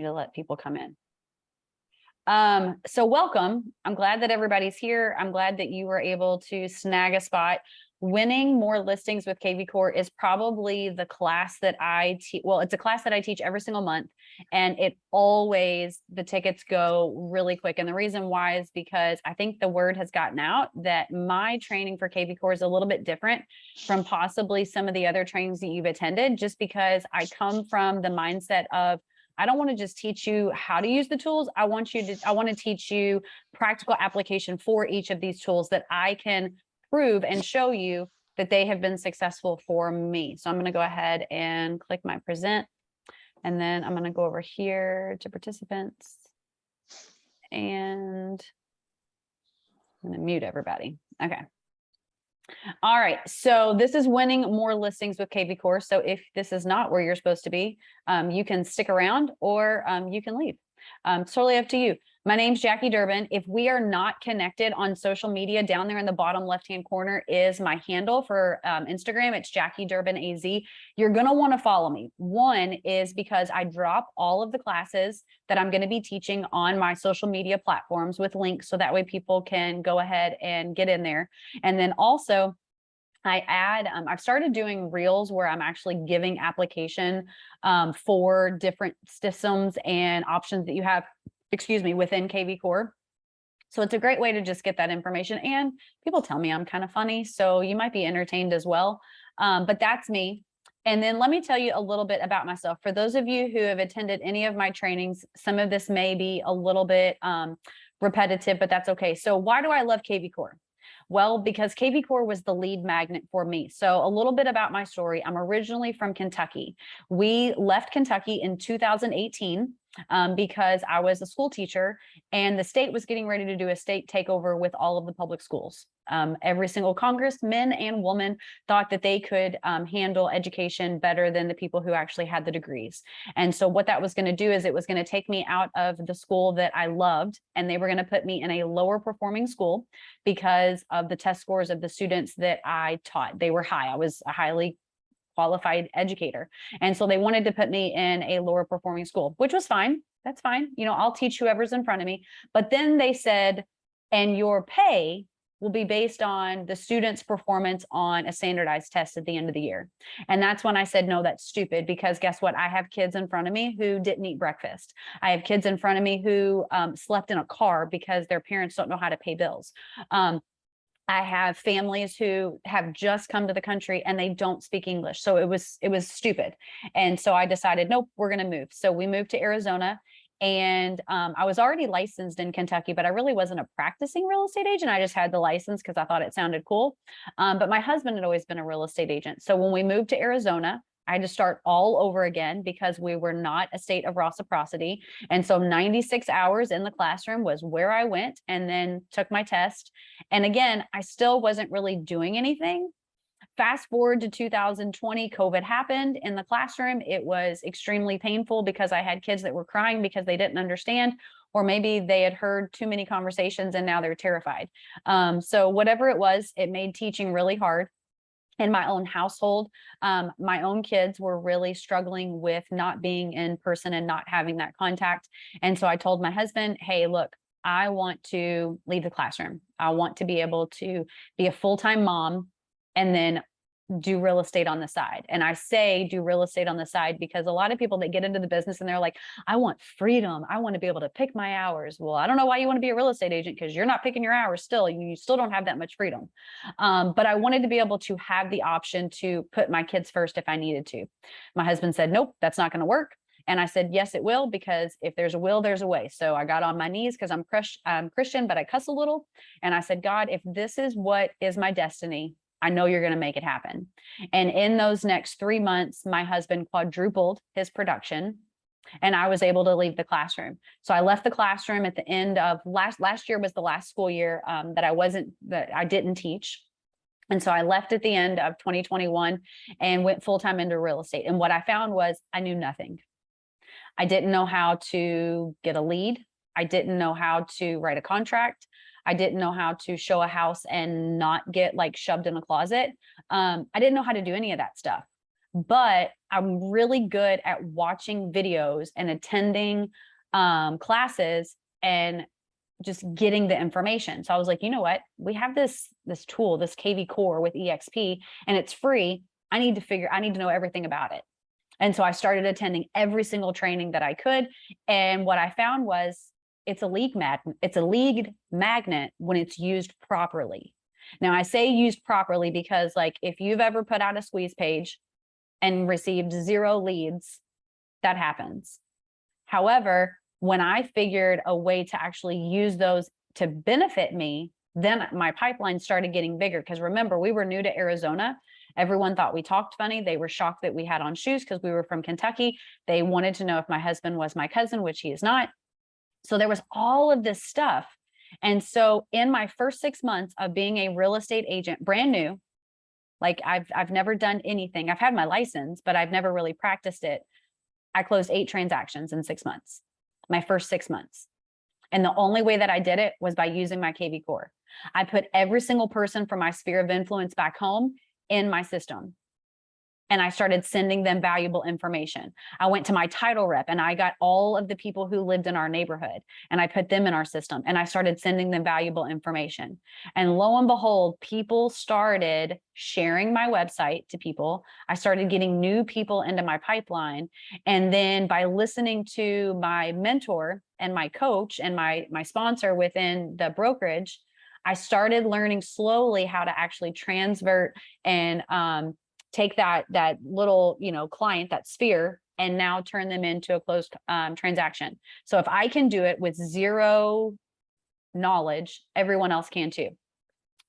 to let people come in. So welcome. I'm glad that everybody's here. I'm glad that you were able to snag a spot. Winning more listings with kvCORE is probably the class that I teach. Well, it's a class that I teach every single month, and the tickets go really quick. And the reason why is because I think the word has gotten out that my training for kvCORE is a little bit different from possibly some of the other trainings that you've attended, just because I come from the mindset of, I don't want to just teach you how to use the tools. I want to teach you practical application for each of these tools that I can prove and show you that they have been successful for me. So I'm going to go ahead and click my present, and then I'm going to go over here to participants, and I'm going to mute everybody. Okay. All right, so this is winning more listings with kvCORE. So if this is not where you're supposed to be, you can stick around, or you can leave. It's totally up to you. My name's Jackie Durbin. If we are not connected on social media, down there in the bottom left-hand corner is my handle for Instagram. It's Jackie Durbin AZ. You're going to want to follow me. One is because I drop all of the classes that I'm going to be teaching on my social media platforms with links, so that way people can go ahead and get in there. And then also, I've started doing reels where I'm actually giving application for different systems and options that you have, within kvCORE. So it's a great way to just get that information. And people tell me I'm kind of funny, so you might be entertained as well. But that's me. And then let me tell you a little bit about myself. For those of you who have attended any of my trainings, some of this may be a little bit repetitive, but that's okay. So why do I love kvCORE? Well, because kvCORE was the lead magnet for me. So a little bit about my story. I'm originally from Kentucky. We left Kentucky in 2018 because I was a school teacher, and the state was getting ready to do a state takeover with all of the public schools. Every single congressman and woman thought that they could handle education better than the people who actually had the degrees. And so what that was going to do is it was going to take me out of the school that I loved, and they were going to put me in a lower performing school because of the test scores of the students that I taught. They were high. I was a highly qualified educator. And so they wanted to put me in a lower performing school, which was fine. That's fine. I'll teach whoever's in front of me. But then they said, and your pay will be based on the student's performance on a standardized test at the end of the year. And that's when I said, no, that's stupid, because guess what? I have kids in front of me who didn't eat breakfast. I have kids in front of me who slept in a car because their parents don't know how to pay bills. I have families who have just come to the country and they don't speak English. So it was stupid. And so I decided, nope, we're going to move. So we moved to Arizona, and I was already licensed in Kentucky, but I really wasn't a practicing real estate agent. I just had the license because I thought it sounded cool. But my husband had always been a real estate agent. So when we moved to Arizona, I had to start all over again because we were not a state of reciprocity. And so 96 hours in the classroom was where I went, and then took my test. And again, I still wasn't really doing anything. Fast forward to 2020, COVID happened in the classroom. It was extremely painful because I had kids that were crying because they didn't understand, or maybe they had heard too many conversations and now they're terrified. So whatever it was, it made teaching really hard. In my own household, my own kids were really struggling with not being in person and not having that contact. And so I told my husband, hey, look, I want to leave the classroom. I want to be able to be a full-time mom and then do real estate on the side. And I say do real estate on the side because a lot of people that get into the business and they're like, I want freedom. I want to be able to pick my hours. Well, I don't know why you want to be a real estate agent, because you're not picking your hours still. You still don't have that much freedom. But I wanted to be able to have the option to put my kids first if I needed to. My husband said, nope, that's not going to work. And I said, yes, it will, because if there's a will, there's a way. So I got on my knees because I'm Christian, but I cuss a little. And I said, God, if this is what is my destiny, I know you're going to make it happen. And in those next 3 months, my husband quadrupled his production, and I was able to leave the classroom. So I left the classroom at the end of last year was the last school year that I didn't teach. And so I left at the end of 2021 and went full-time into real estate. And what I found was I knew nothing. I didn't know how to get a lead. I didn't know how to write a contract. I didn't know how to show a house and not get like shoved in a closet. I didn't know how to do any of that stuff. but I'm really good at watching videos and attending classes and just getting the information. So I was like, you know what? We have this tool, this kvCORE with EXP, and it's free. I need to know everything about it. And so I started attending every single training that I could. And what I found was it's a lead magnet when it's used properly. Now I say used properly because, like, if you've ever put out a squeeze page and received 0 leads, that happens. However, when I figured a way to actually use those to benefit me, then my pipeline started getting bigger. Because remember, we were new to Arizona. Everyone thought we talked funny. They were shocked that we had on shoes because we were from Kentucky. They wanted to know if my husband was my cousin, which he is not. So there was all of this stuff. And so in my first 6 months of being a real estate agent, brand new, like I've never done anything. I've had my license, but I've never really practiced it. I closed 8 transactions in 6 months, my first 6 months. And the only way that I did it was by using my kvCORE. I put every single person from my sphere of influence back home in my system. And I started sending them valuable information. I went to my title rep and I got all of the people who lived in our neighborhood and I put them in our system and I started sending them valuable information. And lo and behold, people started sharing my website to people. I started getting new people into my pipeline. And then by listening to my mentor and my coach and my sponsor within the brokerage, I started learning slowly how to actually transvert and take that little, client, that sphere, and now turn them into a closed transaction. So if I can do it with 0 knowledge, everyone else can too.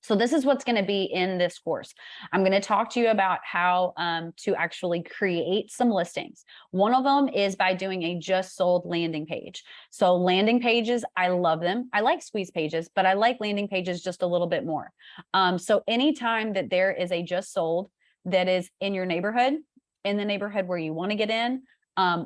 So this is what's going to be in this course. I'm going to talk to you about how to actually create some listings. One of them is by doing a just sold landing page. So landing pages, I love them. I like squeeze pages, but I like landing pages just a little bit more. So anytime that there is a just sold that is in your neighborhood, in the neighborhood where you want to get in,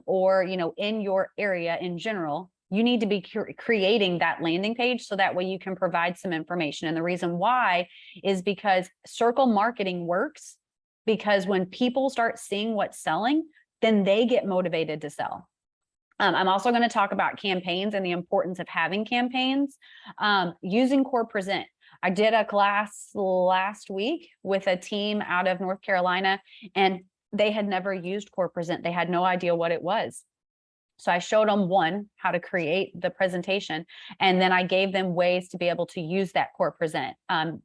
or in your area in general, you need to be creating that landing page so that way you can provide some information. And the reason why is because circle marketing works, because when people start seeing what's selling, then they get motivated to sell. I'm also going to talk about campaigns and the importance of having campaigns, using Core Present. I did a class last week with a team out of North Carolina, and they had never used Core Present. They had no idea what it was. So I showed them, one, how to create the presentation, and then I gave them ways to be able to use that Core Present,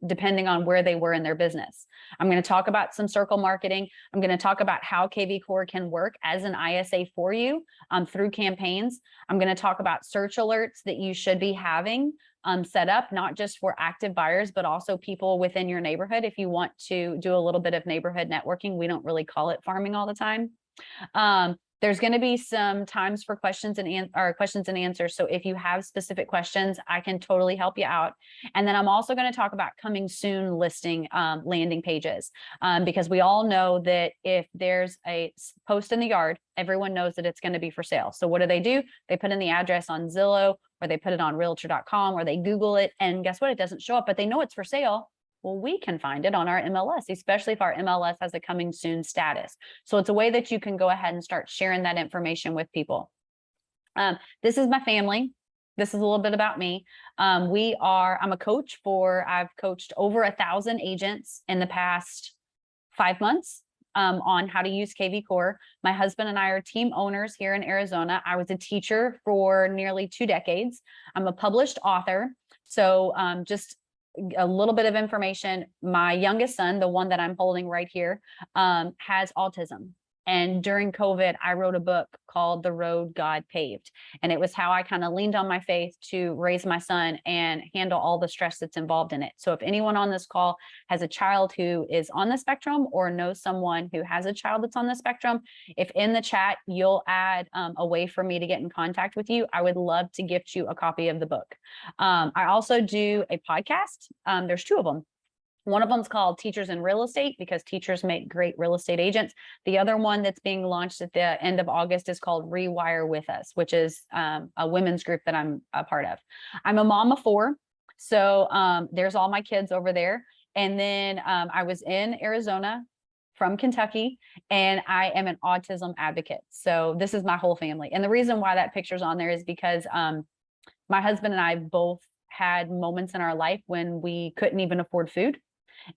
depending on where they were in their business. I'm going to talk about some circle marketing. I'm going to talk about how kvCORE can work as an ISA for you through campaigns. I'm going to talk about search alerts that you should be having set up, not just for active buyers, but also people within your neighborhood. If you want to do a little bit of neighborhood networking, we don't really call it farming all the time. There's going to be some times for questions and answers. So if you have specific questions, I can totally help you out. And then I'm also going to talk about coming soon listing landing pages, because we all know that if there's a post in the yard, everyone knows that it's going to be for sale. So what do? They put in the address on Zillow, or they put it on Realtor.com, or they Google it, and guess what? It doesn't show up, but they know it's for sale. Well, we can find it on our MLS, especially if our MLS has a coming soon status. So it's a way that you can go ahead and start sharing that information with people. This is my family. This is a little bit about me. I'm a coach I've coached over 1,000 agents in the past 5 months on how to use kvCORE. My husband and I are team owners here in Arizona. I was a teacher for nearly 2 decades. I'm a published author. So just a little bit of information. My youngest son, the one that I'm holding right here, has autism. And during COVID, I wrote a book called The Road God Paved. And it was how I kind of leaned on my faith to raise my son and handle all the stress that's involved in it. So if anyone on this call has a child who is on the spectrum or knows someone who has a child that's on the spectrum, if in the chat you'll add a way for me to get in contact with you, I would love to gift you a copy of the book. I also do a podcast. There's 2 of them. One of them is called Teachers in Real Estate, because teachers make great real estate agents. The other one that's being launched at the end of August is called Rewire With Us, which is a women's group that I'm a part of. I'm a mom of 4. So there's all my kids over there. And then I was in Arizona from Kentucky, and I am an autism advocate. So this is my whole family. And the reason why that picture's on there is because my husband and I both had moments in our life when we couldn't even afford food.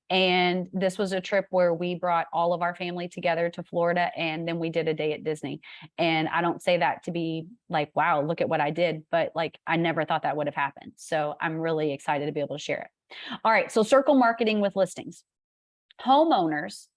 And this was a trip where we brought all of our family together to Florida, and then we did a day at Disney. And I don't say that to be like, wow, look at what I did, but like, I never thought that would have happened. So I'm really excited to be able to share it. All right, so circle marketing with listings. Homeowners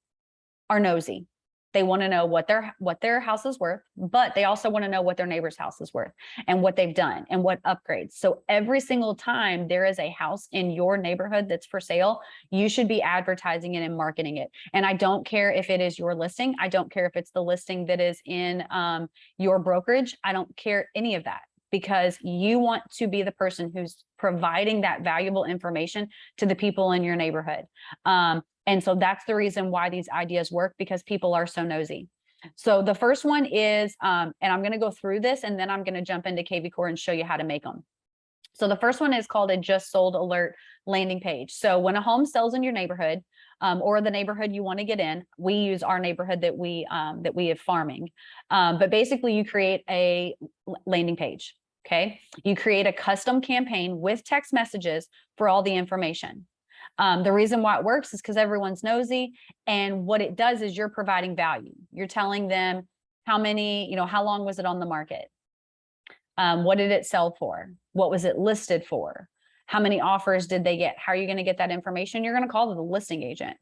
are nosy. They want to know what their house is worth, but they also want to know what their neighbor's house is worth and what they've done and what upgrades. So every single time there is a house in your neighborhood that's for sale, you should be advertising it and marketing it. And I don't care if it is your listing. I don't care if it's the listing that is in your brokerage. I don't care any of that, because you want to be the person who's providing that valuable information to the people in your neighborhood. And so that's the reason why these ideas work, because people are so nosy. So the first one is, and I'm going to go through this and then I'm going to jump into kvCORE and show you how to make them. So the first one is called a just sold alert landing page. So when a home sells in your neighborhood, or the neighborhood you want to get in, we use our neighborhood that we have farming. But basically you create a landing page. Okay. You create a custom campaign with text messages for all the information. The reason why it works is because everyone's nosy, and what it does is you're providing value. You're telling them how many, how long was it on the market? What did it sell for? What was it listed for? How many offers did they get? How are you going to get that information? You're going to call the listing agent.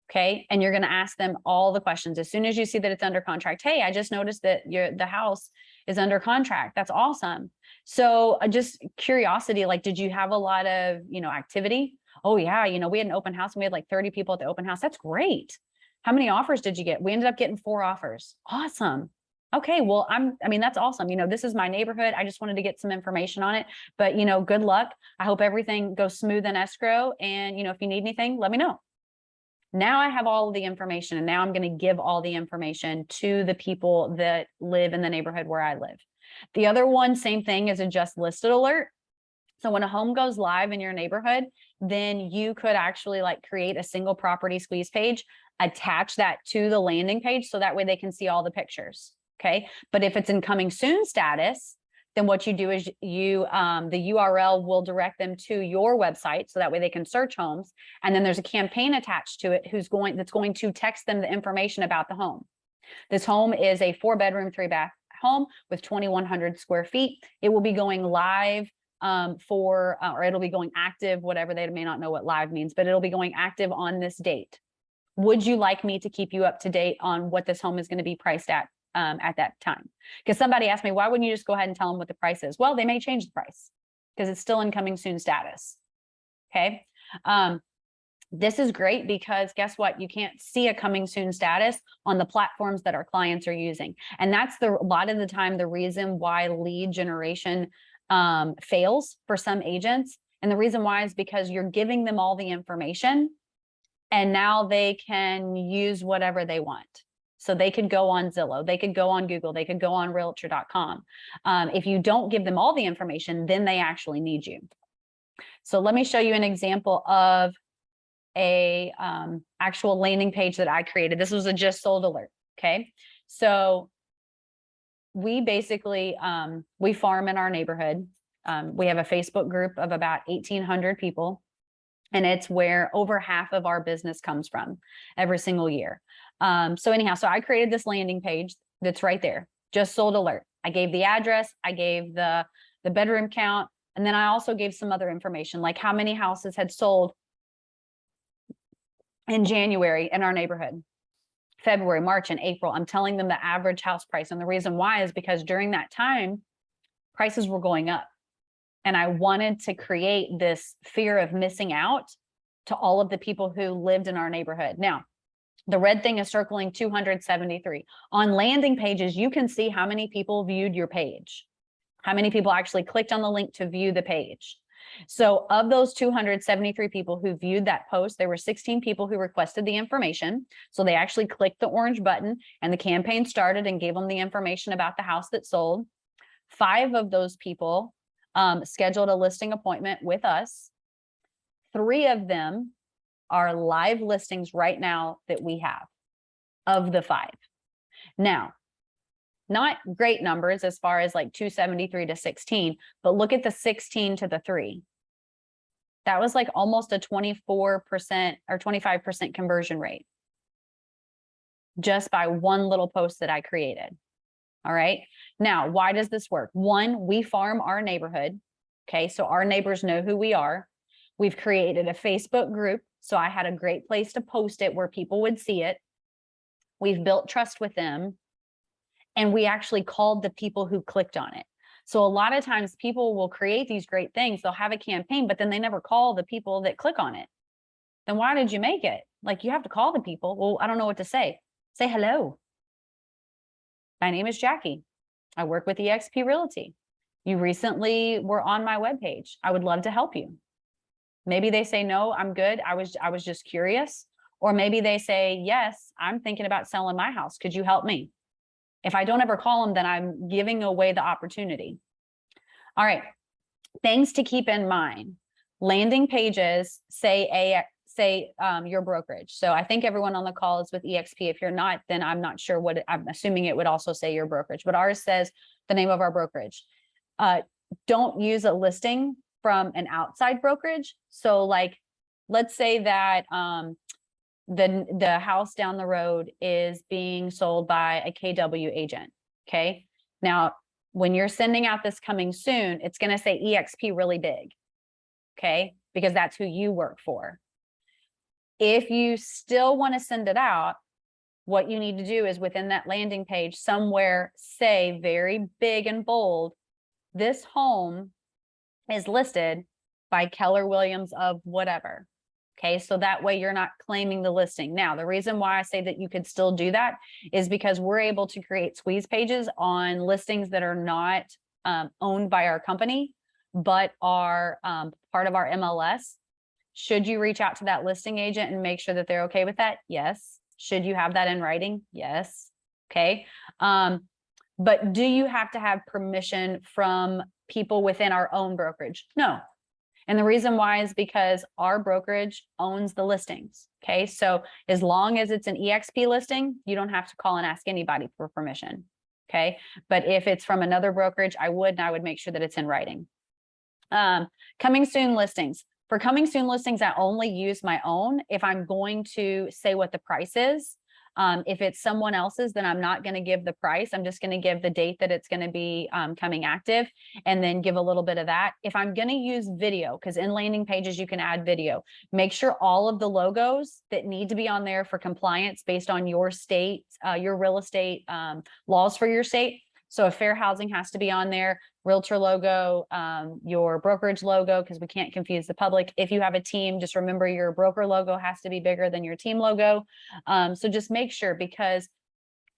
Okay. And you're going to ask them all the questions. As soon as you see that it's under contract, hey, I just noticed that the house is under contract. That's awesome. So just curiosity, like, did you have a lot of, activity? Oh yeah. We had an open house and we had like 30 people at the open house. That's great. How many offers did you get? We ended up getting 4 offers. Awesome. Okay. Well, that's awesome. This is my neighborhood. I just wanted to get some information on it, but good luck. I hope everything goes smooth in escrow. And if you need anything, let me know. Now I have all of the information, and now I'm going to give all the information to the people that live in the neighborhood where I live. The other one, same thing, is a just listed alert. So when a home goes live in your neighborhood, then you could actually create a single property squeeze page, attach that to the landing page so that way they can see all the pictures. Okay. But if it's in coming soon status, then what you do is the URL will direct them to your website so that way they can search homes. And then there's a campaign attached to it that's going to text them the information about the home. This home is a 4-bedroom, 3-bath home with 2,100 square feet. It will be going live or it'll be going active, whatever. They may not know what live means, but it'll be going active on this date. Would you like me to keep you up to date on what this home is going to be priced at that time? Because somebody asked me, why wouldn't you just go ahead and tell them what the price is? Well, they may change the price because it's still in coming soon status. Okay. This is great because guess what? You can't see a coming soon status on the platforms that our clients are using. And that's a lot of the time, the reason why lead generation fails for some agents. And the reason why is because you're giving them all the information and now they can use whatever they want. So they could go on Zillow, they could go on Google, they could go on Realtor.com. If you don't give them all the information, then they actually need you. So let me show you an example of a actual landing page that I created. This was a just sold alert. Okay. So we basically, we farm in our neighborhood. We have a Facebook group of about 1,800 people, and it's where over half of our business comes from every single year. So anyhow, so I created this landing page that's right there, just sold alert. I gave the address, I gave the bedroom count, and then I also gave some other information, like how many houses had sold in January in our neighborhood. February, March, and April. I'm telling them the average house price. And the reason why is because during that time, prices were going up. And I wanted to create this fear of missing out to all of the people who lived in our neighborhood. Now, the red thing is circling 273. On landing pages, you can see how many people viewed your page, how many people actually clicked on the link to view the page. So of those 273 people who viewed that post, there were 16 people who requested the information. So they actually clicked the orange button and the campaign started and gave them the information about the house that sold. 5 of those people scheduled a listing appointment with us. 3 of them are live listings right now that we have of the 5. Now, not great numbers as far as like 273 to 16, but look at the 16 to the 3. That was like almost a 24% or 25% conversion rate just by one little post that I created. All right. Now, why does this work? 1, we farm our neighborhood. Okay. So our neighbors know who we are. We've created a Facebook group. So I had a great place to post it where people would see it. We've built trust with them. And we actually called the people who clicked on it. So a lot of times people will create these great things. They'll have a campaign, but then they never call the people that click on it. Then why did you make it? Like, you have to call the people. Well, I don't know what to say. Say hello. My name is Jackie. I work with eXp Realty. You recently were on my webpage. I would love to help you. Maybe they say, no, I'm good. I was just curious. Or maybe they say, yes, I'm thinking about selling my house. Could you help me? If I don't ever call them, then I'm giving away the opportunity. All right. Things to keep in mind. Landing pages say your brokerage. So I think everyone on the call is with eXp. If you're not, then I'm not sure what, I'm assuming it would also say your brokerage, but ours says the name of our brokerage. Don't use a listing from an outside brokerage. So like, let's say that the house down the road is being sold by a KW agent. Okay. Now, when you're sending out this coming soon, it's going to say eXp really big. Okay. Because that's who you work for. If you still want to send it out, what you need to do is within that landing page somewhere say very big and bold, this home is listed by Keller Williams of whatever. Okay, so that way you're not claiming the listing. Now, the reason why I say that you could still do that is because we're able to create squeeze pages on listings that are not owned by our company, but are part of our MLS. Should you reach out to that listing agent and make sure that they're okay with that? Yes. Should you have that in writing? Yes. Okay. But do you have to have permission from people within our own brokerage? No. And the reason why is because our brokerage owns the listings. Okay. So as long as it's an eXp listing, you don't have to call and ask anybody for permission. Okay. But if it's from another brokerage, I would make sure that it's in writing. Coming soon listings. For coming soon listings, I only use my own if I'm going to say what the price is. If it's someone else's, then I'm not going to give the price. I'm just going to give the date that it's going to be coming active and then give a little bit of that. If I'm going to use video, because in landing pages, you can add video, make sure all of the logos that need to be on there for compliance based on your state, your real estate laws for your state. So if fair housing has to be on there, Realtor logo, your brokerage logo, because we can't confuse the public. If you have a team, just remember your broker logo has to be bigger than your team logo. So just make sure, because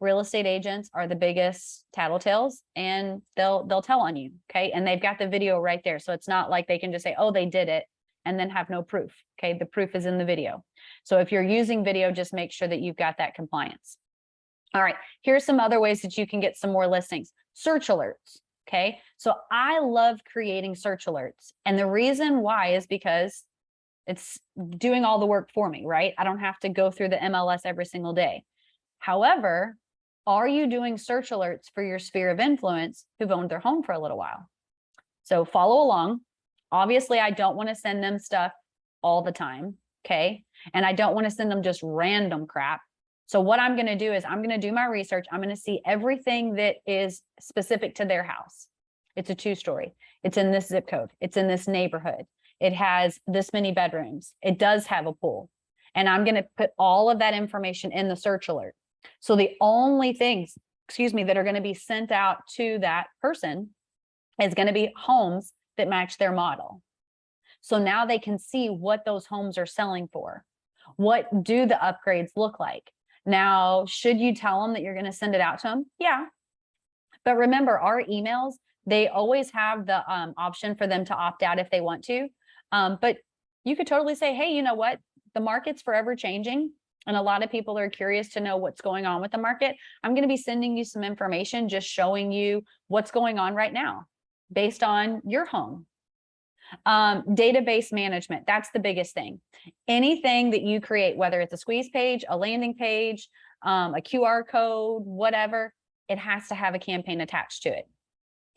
real estate agents are the biggest tattletales and they'll tell on you. Okay. And they've got the video right there. So it's not like they can just say, oh, they did it and then have no proof. Okay. The proof is in the video. So if you're using video, just make sure that you've got that compliance. All right. Here's some other ways that you can get some more listings. Search alerts. Okay. So I love creating search alerts. And the reason why is because it's doing all the work for me, right? I don't have to go through the MLS every single day. However, are you doing search alerts for your sphere of influence who've owned their home for a little while? So follow along. Obviously, I don't want to send them stuff all the time. Okay. And I don't want to send them just random crap. So what I'm going to do is I'm going to do my research. I'm going to see everything that is specific to their house. It's a 2-story. It's in this zip code. It's in this neighborhood. It has this many bedrooms. It does have a pool. And I'm going to put all of that information in the search alert. So the only things, that are going to be sent out to that person is going to be homes that match their model. So now they can see what those homes are selling for. What do the upgrades look like? Now, should you tell them that you're going to send it out to them? Yeah. But remember, our emails, they always have the option for them to opt out if they want to. But you could totally say, hey, you know what? The market's forever changing. And a lot of people are curious to know what's going on with the market. I'm going to be sending you some information, just showing you what's going on right now based on your home. Database management, that's the biggest thing. Anything that you create, whether it's a squeeze page, a landing page, a QR code, whatever, it has to have a campaign attached to it.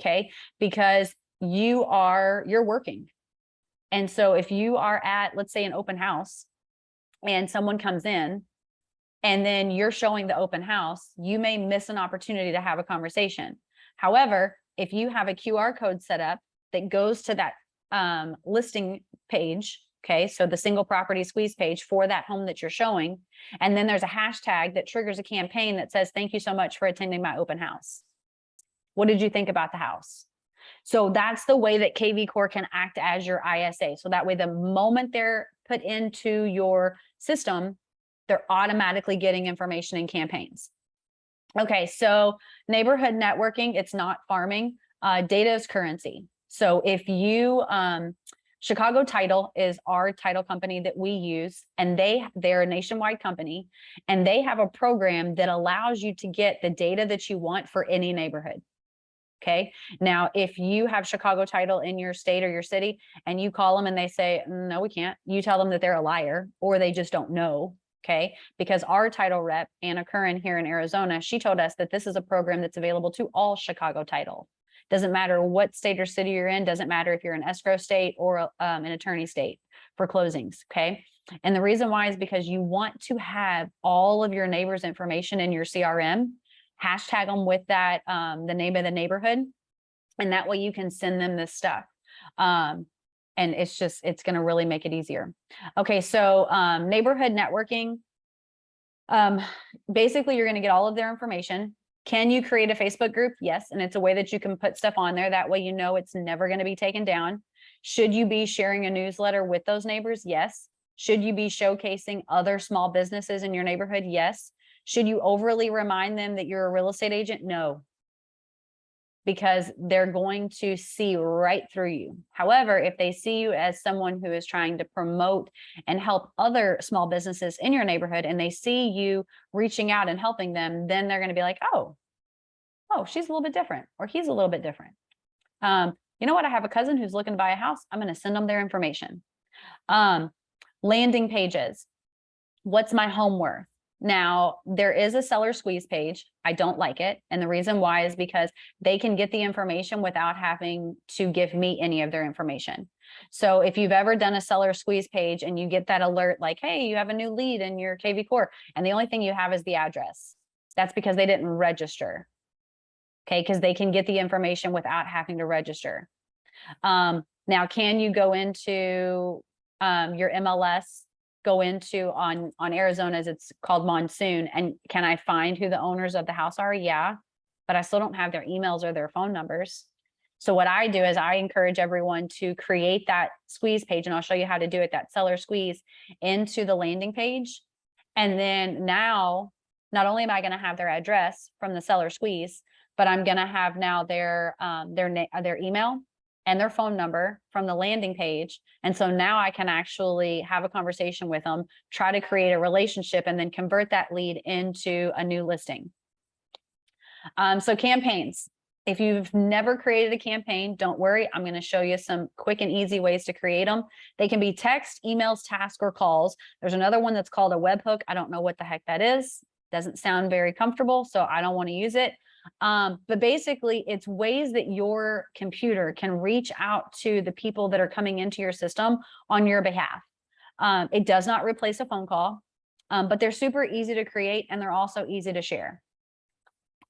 Okay, because you're working. And so if you are at, let's say, an open house and someone comes in and then you're showing the open house, you may miss an opportunity to have a conversation. However, if you have a QR code set up that goes to that listing page, okay, so the single property squeeze page for that home that you're showing, and then there's a hashtag that triggers a campaign that says, thank you so much for attending my open house. What did you think about the house? So that's the way that kvCORE can act as your ISA. So that way, the moment they're put into your system, they're automatically getting information in campaigns. Okay, so neighborhood networking, it's not farming. Data is currency. So if you, Chicago Title is our title company that we use, and they're a nationwide company, and they have a program that allows you to get the data that you want for any neighborhood. Okay. Now, if you have Chicago Title in your state or your city and you call them and they say, no, we can't, you tell them that they're a liar or they just don't know. Okay. Because our title rep, Anna Curran here in Arizona, she told us that this is a program that's available to all Chicago Title. Doesn't matter what state or city you're in. Doesn't matter if you're an escrow state or an attorney state for closings. Okay. And the reason why is because you want to have all of your neighbors' information in your CRM. Hashtag them with that, the name of the neighborhood. And that way you can send them this stuff. And it's going to really make it easier. Okay. So, neighborhood networking, basically you're going to get all of their information. Can you create a Facebook group? Yes. And it's a way that you can put stuff on there. That way, you know, it's never going to be taken down. Should you be sharing a newsletter with those neighbors? Yes. Should you be showcasing other small businesses in your neighborhood? Yes. Should you overly remind them that you're a real estate agent? No, because they're going to see right through you. However, if they see you as someone who is trying to promote and help other small businesses in your neighborhood, and they see you reaching out and helping them, then they're going to be like, oh, she's a little bit different, or he's a little bit different. You know what? I have a cousin who's looking to buy a house. I'm going to send them their information. Landing pages. What's my home worth? Now, there is a seller squeeze page. I don't like it. And the reason why is because they can get the information without having to give me any of their information. So if you've ever done a seller squeeze page and you get that alert like, hey, you have a new lead in your kvCORE, and the only thing you have is the address, that's because they didn't register. Okay, because they can get the information without having to register. Now, can you go into your MLS? Go into on Arizona's, it's called Monsoon, and can I find who the owners of the house are? Yeah, but I still don't have their emails or their phone numbers. So what I do is I encourage everyone to create that squeeze page, and I'll show you how to do it, that seller squeeze, into the landing page. And then now, not only am I going to have their address from the seller squeeze, but I'm going to have now their email and their phone number from the landing page. And so now I can actually have a conversation with them, try to create a relationship, and then convert that lead into a new listing. So campaigns. If you've never created a campaign, don't worry. I'm going to show you some quick and easy ways to create them. They can be text, emails, tasks, or calls. There's another one that's called a webhook. I don't know what the heck that is. Doesn't sound very comfortable, so I don't want to use it. But basically, it's ways that your computer can reach out to the people that are coming into your system on your behalf. It does not replace a phone call, but they're super easy to create, and they're also easy to share.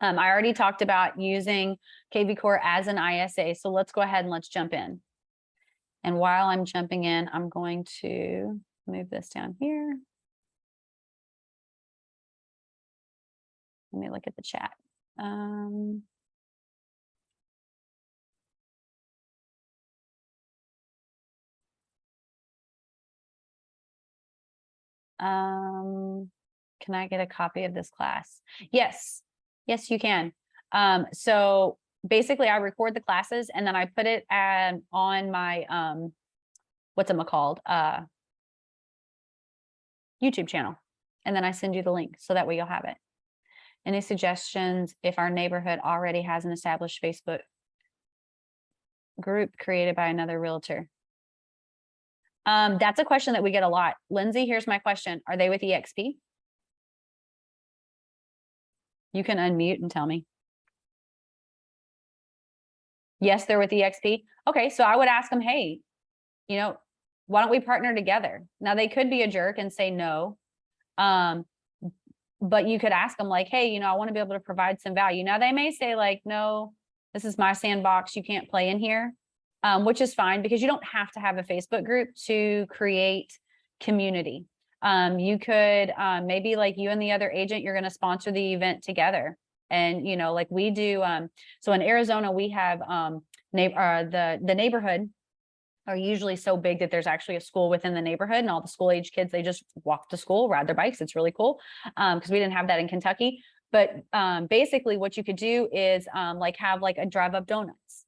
I already talked about using kvCORE as an ISA, so let's go ahead and let's jump in. And while I'm jumping in, I'm going to move this down here. Let me look at the chat. Can I get a copy of this class? Yes, you can. So basically I record the classes and then I put it on my, what's it called? YouTube channel. And then I send you the link so that way you'll have it. Any suggestions if our neighborhood already has an established Facebook group created by another realtor? That's a question that we get a lot. Lindsay, here's my question. Are they with EXP? You can unmute and tell me. Yes, they're with EXP. Okay, so I would ask them, hey, you know, why don't we partner together? Now they could be a jerk and say no. But you could ask them like, hey, I want to be able to provide some value. Now they may say like, no, this is my sandbox. You can't play in here, which is fine because you don't have to have a Facebook group to create community. You could maybe like you and the other agent, you're going to sponsor the event together. And, like we do. So in Arizona, we have the neighborhood are usually so big that there's actually a school within the neighborhood, and all the school age kids, they just walk to school, ride their bikes. It's really cool because we didn't have that in Kentucky. But basically what you could do is like have like a drive up donuts.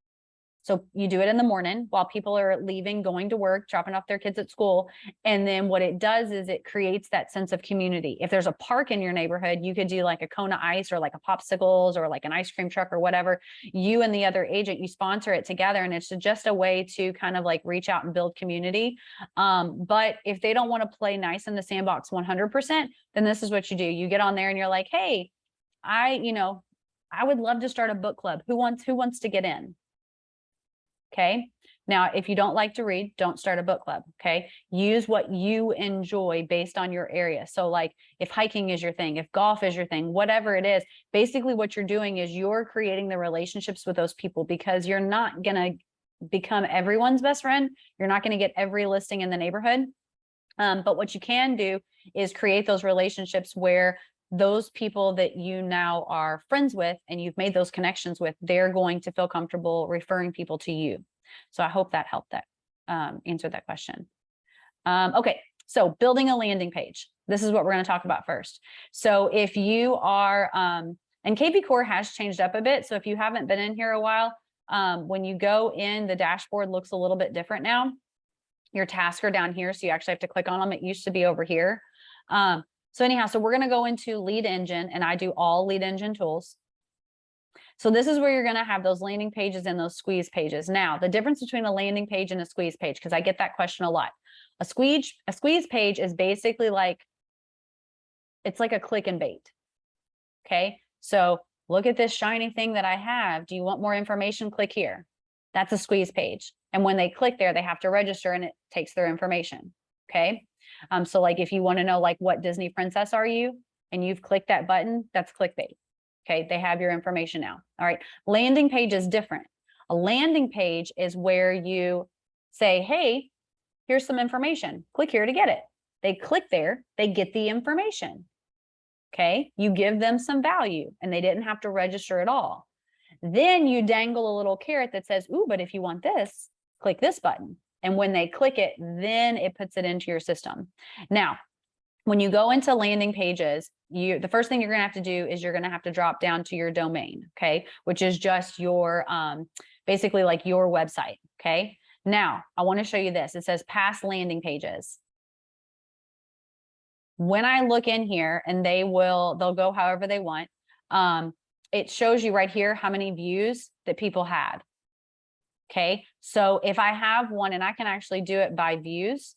So you do it in the morning while people are leaving, going to work, dropping off their kids at school. And then what it does is it creates that sense of community. If there's a park in your neighborhood, you could do like a Kona ice or like a popsicles or like an ice cream truck or whatever. You and the other agent, you sponsor it together. And it's just a way to kind of like reach out and build community. But if they don't want to play nice in the sandbox 100%, then this is what you do. You get on there and you're like, hey, I would love to start a book club. Who wants to get in? Okay. Now, if you don't like to read, don't start a book club. Okay. Use what you enjoy based on your area. So like if hiking is your thing, if golf is your thing, whatever it is, basically what you're doing is you're creating the relationships with those people because you're not going to become everyone's best friend. You're not going to get every listing in the neighborhood. But what you can do is create those relationships where those people that you now are friends with and you've made those connections with, they're going to feel comfortable referring people to you. So I hope that helped that answer that question. Okay, so building a landing page. This is what we're going to talk about first. So if you are, and kvCORE has changed up a bit. So if you haven't been in here a while, when you go in, the dashboard looks a little bit different now. Your tasks are down here, so you actually have to click on them. It used to be over here. So anyhow, so we're going to go into lead engine, and I do all lead engine tools. So this is where you're going to have those landing pages and those squeeze pages. Now, the difference between a landing page and a squeeze page, because I get that question a lot. A squeeze page is basically like, it's like a click and bait. Okay. So look at this shiny thing that I have. Do you want more information? Click here. That's a squeeze page. And when they click there, they have to register and it takes their information. Okay. So like if you want to know like what Disney princess are you and you've clicked that button, that's clickbait. Okay. They have your information now. All right. Landing page is different. A landing page is where you say, hey, here's some information. Click here to get it. They click there, they get the information. Okay. You give them some value and they didn't have to register at all. Then you dangle a little carrot that says, ooh, but if you want this, click this button. And when they click it, then it puts it into your system. Now, when you go into landing pages, the first thing you're going to have to do is you're going to have to drop down to your domain, okay, which is just your, basically like your website, okay? Now, I want to show you this. It says past landing pages. When I look in here, and they'll go however they want, it shows you right here how many views that people had. Okay, so if I have one, and I can actually do it by views.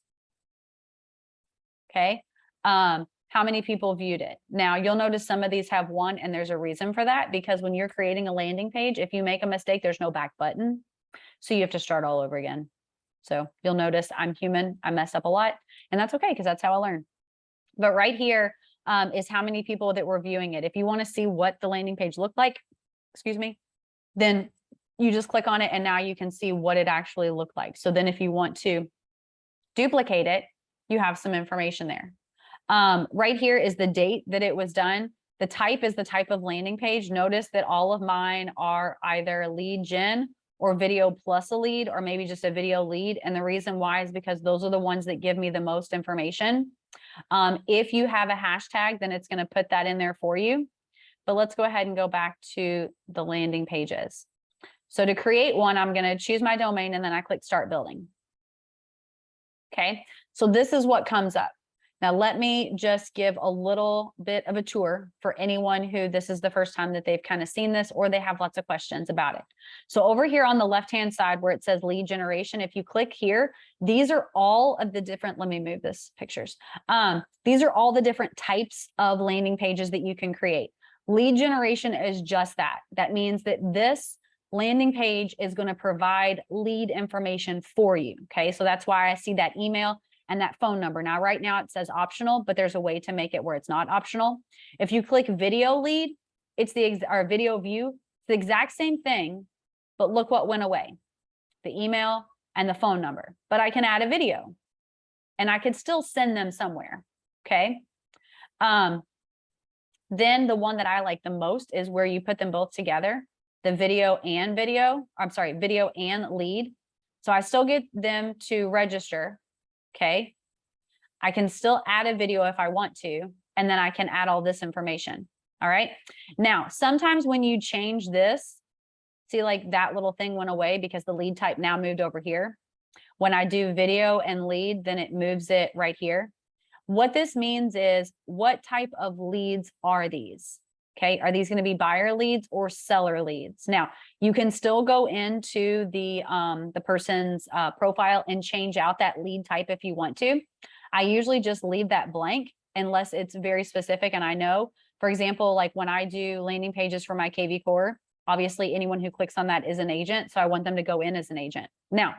Okay, how many people viewed it? Now you'll notice some of these have one, and there's a reason for that, because when you're creating a landing page, if you make a mistake, there's no back button. So you have to start all over again. So you'll notice I'm human, I mess up a lot, and that's okay because that's how I learn. But right here is how many people that were viewing it. If you want to see what the landing page looked like, excuse me, then you just click on it and now you can see what it actually looked like. So then if you want to duplicate it, you have some information there. Right here is the date that it was done. The type is the type of landing page. Notice that all of mine are either lead gen or video plus a lead, or maybe just a video lead. And the reason why is because those are the ones that give me the most information. If you have a hashtag, then it's going to put that in there for you. But let's go ahead and go back to the landing pages. So to create one, I'm going to choose my domain and then I click start building. Okay, so this is what comes up. Now, let me just give a little bit of a tour for anyone who this is the first time that they've kind of seen this or they have lots of questions about it. So over here on the left-hand side where it says lead generation, if you click here, these are all of the different, let me move this pictures. These are all the different types of landing pages that you can create. Lead generation is just that. That means that this landing page is going to provide lead information for you. Okay, so that's why I see that email and that phone number. Now, right now it says optional, but there's a way to make it where it's not optional. If you click video lead, it's our video view, it's the exact same thing, but look what went away, the email and the phone number. But I can add a video and I could still send them somewhere. Okay. Then the one that I like the most is where you put them both together, the video and lead. So I still get them to register. Okay. I can still add a video if I want to, and then I can add all this information. All right. Now, sometimes when you change this, see, like that little thing went away because the lead type now moved over here. When I do video and lead, then it moves it right here. What this means is, what type of leads are these? Okay, are these going to be buyer leads or seller leads? Now, you can still go into the person's profile and change out that lead type if you want to. I usually just leave that blank unless it's very specific. And I know, for example, like when I do landing pages for my kvCORE, obviously anyone who clicks on that is an agent. So I want them to go in as an agent. Now,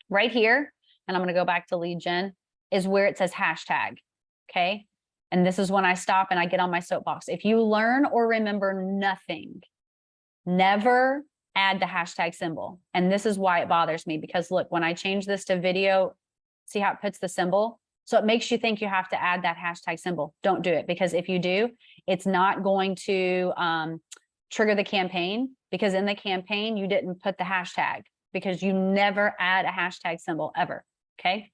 right here, and I'm going to go back to lead gen, is where it says hashtag. Okay. And this is when I stop and I get on my soapbox. If you learn or remember nothing, never add the hashtag symbol. And this is why it bothers me, because look, when I change this to video, see how it puts the symbol? So it makes you think you have to add that hashtag symbol. Don't do it, because if you do, it's not going to trigger the campaign, because in the campaign, you didn't put the hashtag, because you never add a hashtag symbol ever. Okay.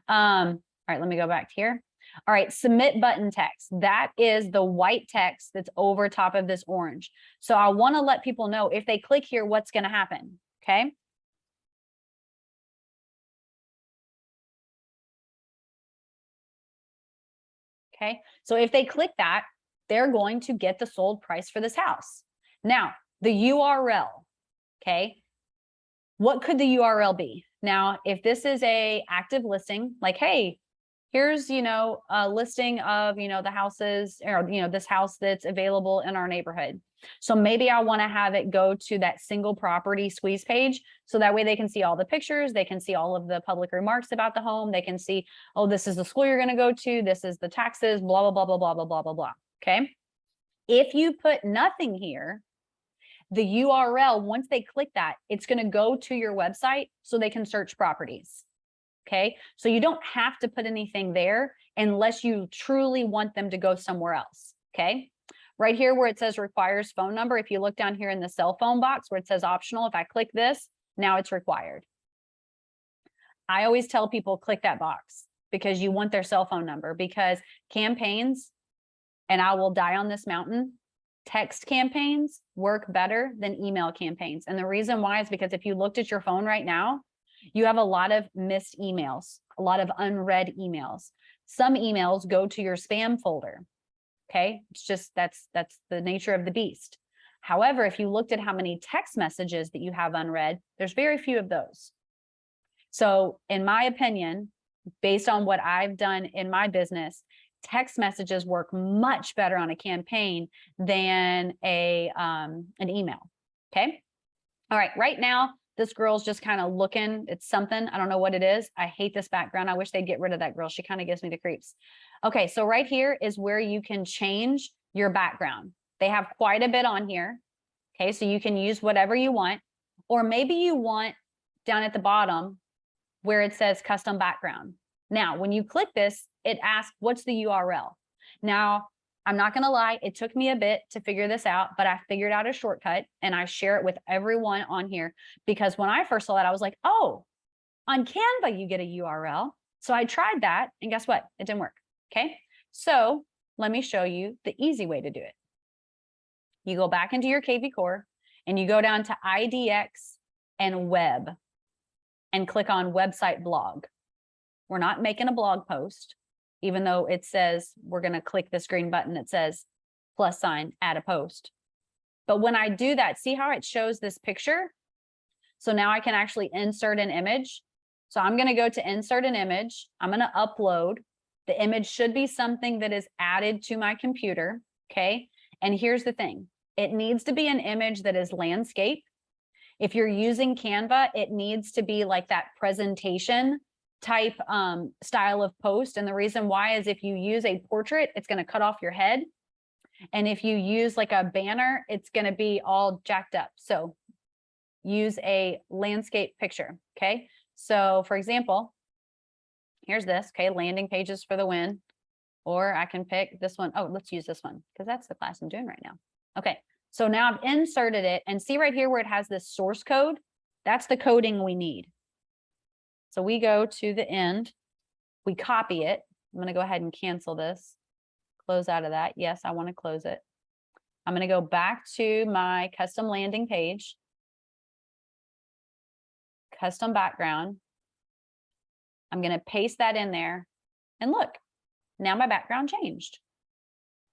All right, let me go back here. All right, submit button text. That is the white text that's over top of this orange. So I want to let people know if they click here, what's going to happen. Okay. Okay. So if they click that, they're going to get the sold price for this house. Now, the URL. Okay. What could the URL be? Now, if this is a active listing, like, hey, here's, a listing of, the houses, or, this house that's available in our neighborhood. So maybe I want to have it go to that single property squeeze page. So that way they can see all the pictures. They can see all of the public remarks about the home. They can see, oh, this is the school you're going to go to. This is the taxes, blah, blah, blah, blah, blah, blah, blah, blah, blah. Okay. If you put nothing here, the URL, once they click that, it's going to go to your website so they can search properties. Okay, so you don't have to put anything there unless you truly want them to go somewhere else. Okay, right here where it says requires phone number, if you look down here in the cell phone box where it says optional, if I click this, now it's required. I always tell people click that box because you want their cell phone number, because campaigns, and I will die on this mountain, text campaigns work better than email campaigns. And the reason why is because if you looked at your phone right now, you have a lot of missed emails, a lot of unread emails. Some emails go to your spam folder. Okay, it's just that's the nature of the beast. However, if you looked at how many text messages that you have unread, there's very few of those. So in my opinion, based on what I've done in my business, text messages work much better on a campaign than an email. Okay. All right. Right now, this girl's just kind of looking at something. I don't know what it is. I hate this background. I wish they'd get rid of that girl. She kind of gives me the creeps. Okay, so right here is where you can change your background. They have quite a bit on here. Okay, so you can use whatever you want. Or maybe you want down at the bottom where it says custom background. Now, when you click this, it asks, what's the URL? Now, I'm not going to lie, it took me a bit to figure this out, but I figured out a shortcut and I share it with everyone on here, because when I first saw that, I was like, oh, on Canva, you get a URL. So I tried that and guess what? It didn't work. Okay. So let me show you the easy way to do it. You go back into your kvCORE and you go down to IDX and web and click on website blog. We're not making a blog post. even though it says we're going to click this green button that says plus sign, add a post. But when I do that, see how it shows this picture? So now I can actually insert an image. So I'm going to go to insert an image. I'm going to upload. The image should be something that is added to my computer. Okay. And here's the thing. It needs to be an image that is landscape. If you're using Canva, it needs to be like that presentation type style of post. And the reason why is if you use a portrait, it's going to cut off your head. And if you use like a banner, it's going to be all jacked up. So use a landscape picture. Okay. So for example, here's this. Okay. Landing pages for the win. Or I can pick this one. Oh, let's use this one because that's the class I'm doing right now. Okay. So now I've inserted it and see right here where it has this source code. That's the coding we need. So we go to the end, we copy it. I'm going to go ahead and cancel this, close out of that. Yes, I want to close it. I'm going to go back to my custom landing page, custom background. I'm going to paste that in there and look, now my background changed.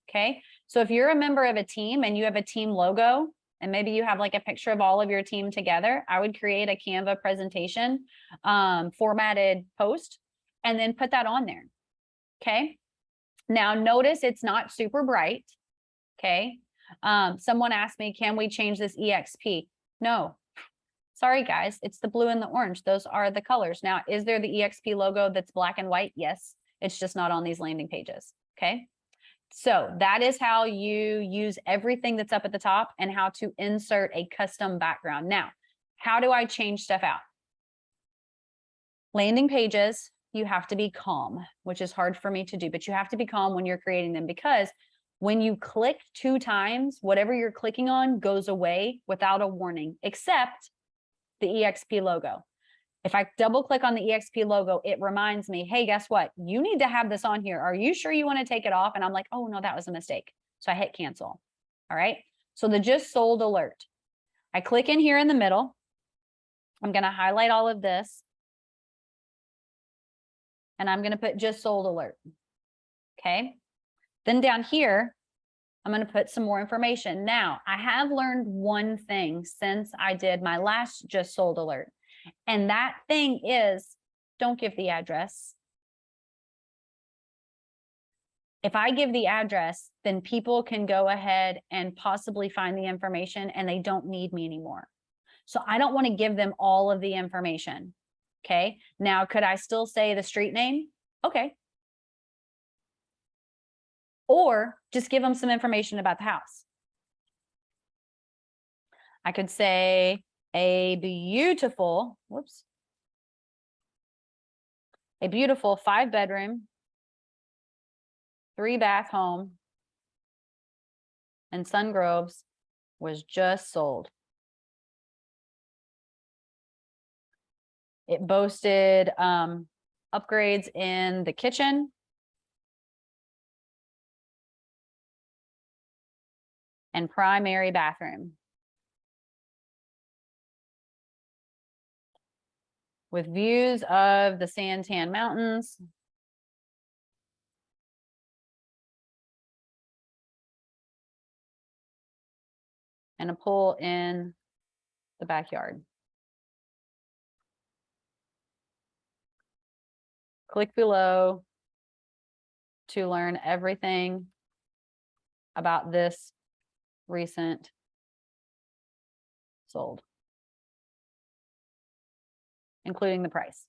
Okay. So if you're a member of a team and you have a team logo, and maybe you have like a picture of all of your team together, I would create a Canva presentation, formatted post, and then put that on there. Okay. Now notice it's not super bright. Okay. Someone asked me, can we change this EXP? No. Sorry, guys. It's the blue and the orange. Those are the colors. Now, is there the EXP logo that's black and white? Yes. It's just not on these landing pages. Okay. So that is how you use everything that's up at the top and how to insert a custom background. Now, how do I change stuff out? Landing pages, you have to be calm, which is hard for me to do, but you have to be calm when you're creating them because when you click 2 times, whatever you're clicking on goes away without a warning, except the EXP logo. If I double click on the EXP logo, it reminds me, hey, guess what? You need to have this on here. Are you sure you want to take it off? And I'm like, oh no, that was a mistake. So I hit cancel. All right. So the just sold alert. I click in here in the middle. I'm going to highlight all of this. And I'm going to put just sold alert. Okay. Then down here, I'm going to put some more information. Now, I have learned one thing since I did my last just sold alert. And that thing is, don't give the address. If I give the address, then people can go ahead and possibly find the information and they don't need me anymore. So I don't want to give them all of the information. Okay. Now, could I still say the street name? Okay. Or just give them some information about the house. I could say a beautiful 5-bedroom, 3-bath home in Sun Groves was just sold. It boasted upgrades in the kitchen, and primary bathroom with views of the Santan Mountains and a pool in the backyard. Click below to learn everything about this recent sold, including the price.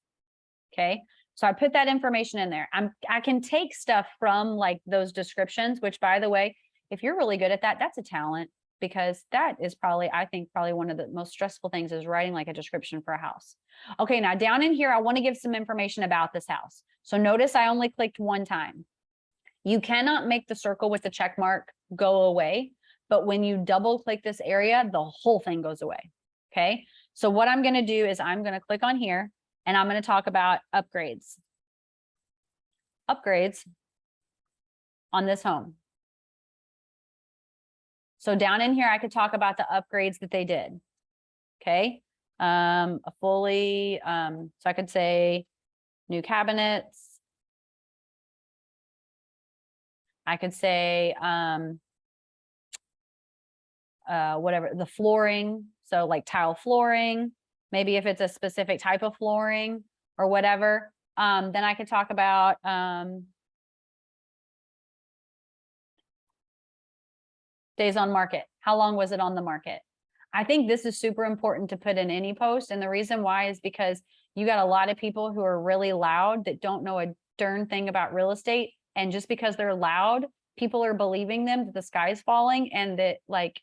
Okay. So I put that information in there. I can take stuff from like those descriptions, which by the way, if you're really good at that, that's a talent because that is probably, I think probably one of the most stressful things is writing like a description for a house. Okay. Now down in here, I want to give some information about this house. So notice I only clicked 1 time. You cannot make the circle with the check mark go away, but when you double click this area, the whole thing goes away. Okay. So what I'm going to do is I'm going to click on here and I'm going to talk about upgrades. Upgrades on this home. So down in here, I could talk about the upgrades that they did. Okay. So I could say new cabinets, I could say, whatever, the flooring. So like tile flooring, maybe if it's a specific type of flooring or whatever. Then I could talk about, days on market. How long was it on the market? I think this is super important to put in any post. And the reason why is because you got a lot of people who are really loud that don't know a darn thing about real estate. And just because they're loud, people are believing them that the sky's falling and that like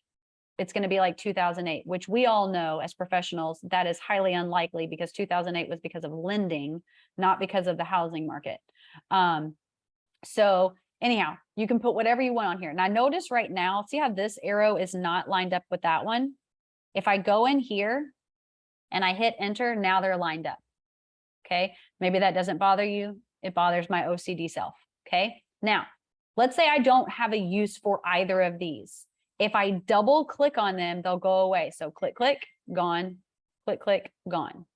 it's going to be like 2008, which we all know as professionals, that is highly unlikely because 2008 was because of lending, not because of the housing market. So anyhow, you can put whatever you want on here. Now notice right now, see how this arrow is not lined up with that one? If I go in here and I hit enter, now they're lined up. Okay, maybe that doesn't bother you. It bothers my OCD self. Okay, now let's say I don't have a use for either of these. If I double click on them, they'll go away. So click, click, gone, click, click, gone.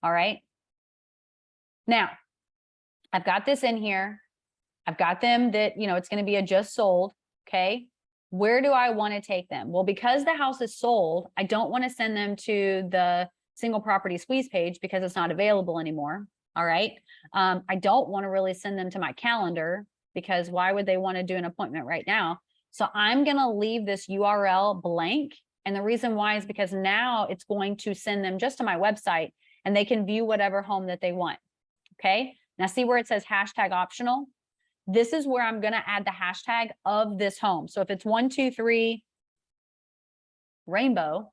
All right. Now I've got this in here. I've got them that, you know, it's going to be a just sold. Okay. Where do I want to take them? Well, because the house is sold, I don't want to send them to the single property squeeze page because it's not available anymore. All right. I don't want to really send them to my calendar because why would they want to do an appointment right now? So I'm going to leave this URL blank. And the reason why is because now it's going to send them just to my website and they can view whatever home that they want. Okay. Now see where it says hashtag optional. This is where I'm going to add the hashtag of this home. So if it's 123 rainbow,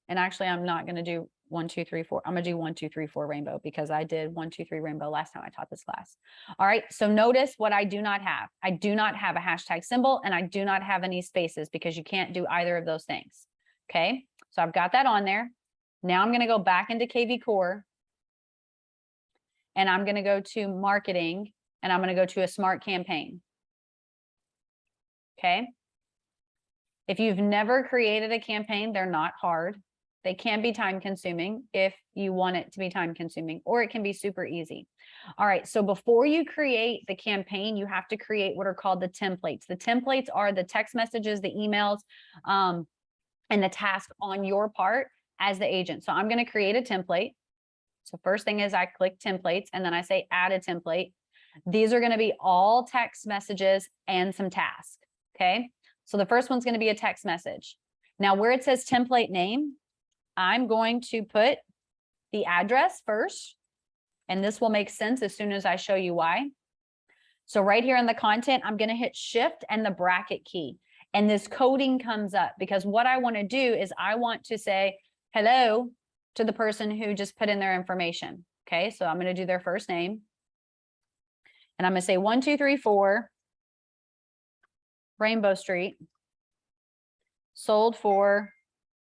and actually I'm not going to do 123 I'm going to do 123 rainbow because I did 123 rainbow last time I taught this class. All right. So notice what I do not have. I do not have a hashtag symbol and I do not have any spaces because you can't do either of those things. Okay. So I've got that on there. Now I'm going to go back into kvCORE and I'm going to go to marketing and I'm going to go to a smart campaign. Okay. If you've never created a campaign, they're not hard. They can be time consuming if you want it to be time consuming, or it can be super easy. All right. So before you create the campaign, you have to create what are called the templates. The templates are the text messages, the emails, and the task on your part as the agent. So I'm going to create a template. So first thing is I click templates and then I say add a template. These are going to be all text messages and some tasks. Okay. So the first one's going to be a text message. Now where it says template name, I'm going to put the address first, and this will make sense as soon as I show you why. So right here in the content, I'm going to hit shift and the bracket key. And this coding comes up because what I want to do is I want to say hello to the person who just put in their information. Okay. So I'm going to do their first name. And I'm going to say 1234 Rainbow Street, sold for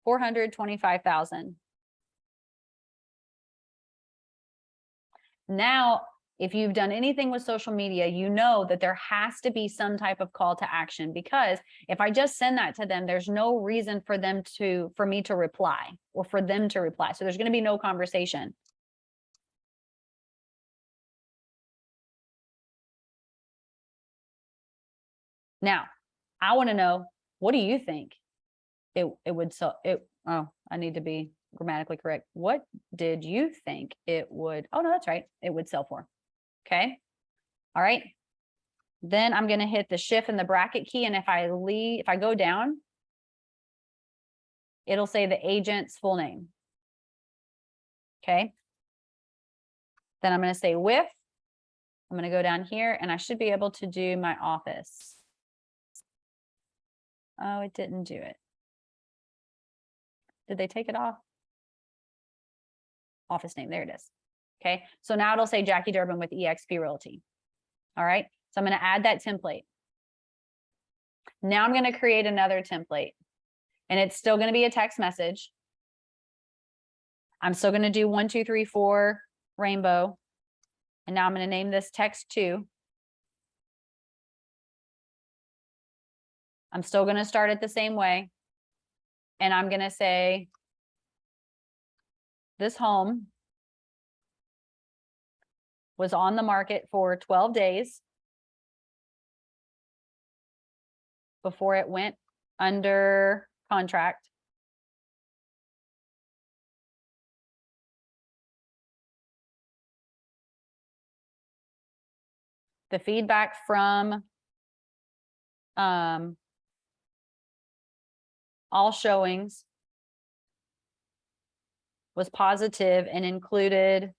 $425,000. Now, if you've done anything with social media, you know that there has to be some type of call to action, because if I just send that to them, there's no reason for me to reply or for them to reply. So there's going to be no conversation. Now, I want to know, what do you think it would sell? Oh, I need to be grammatically correct. What did you think it would? Oh, no, that's right. It would sell for. Okay. All right. Then I'm going to hit the shift and the bracket key. And if I go down, it'll say the agent's full name. Okay. Then I'm going to say with. I'm going to go down here and I should be able to do my office. Oh, it didn't do it. Did they take it off? Office name. There it is. Okay. So now it'll say Jackie Durbin with eXp Realty. All right. So I'm going to add that template. Now I'm going to create another template, and it's still going to be a text message. I'm still going to do 1234 Rainbow. And now I'm going to name this text 2. I'm still going to start it the same way. And I'm going to say, this home was on the market for 12 days. before it went under contract. The feedback from all showings was positive and included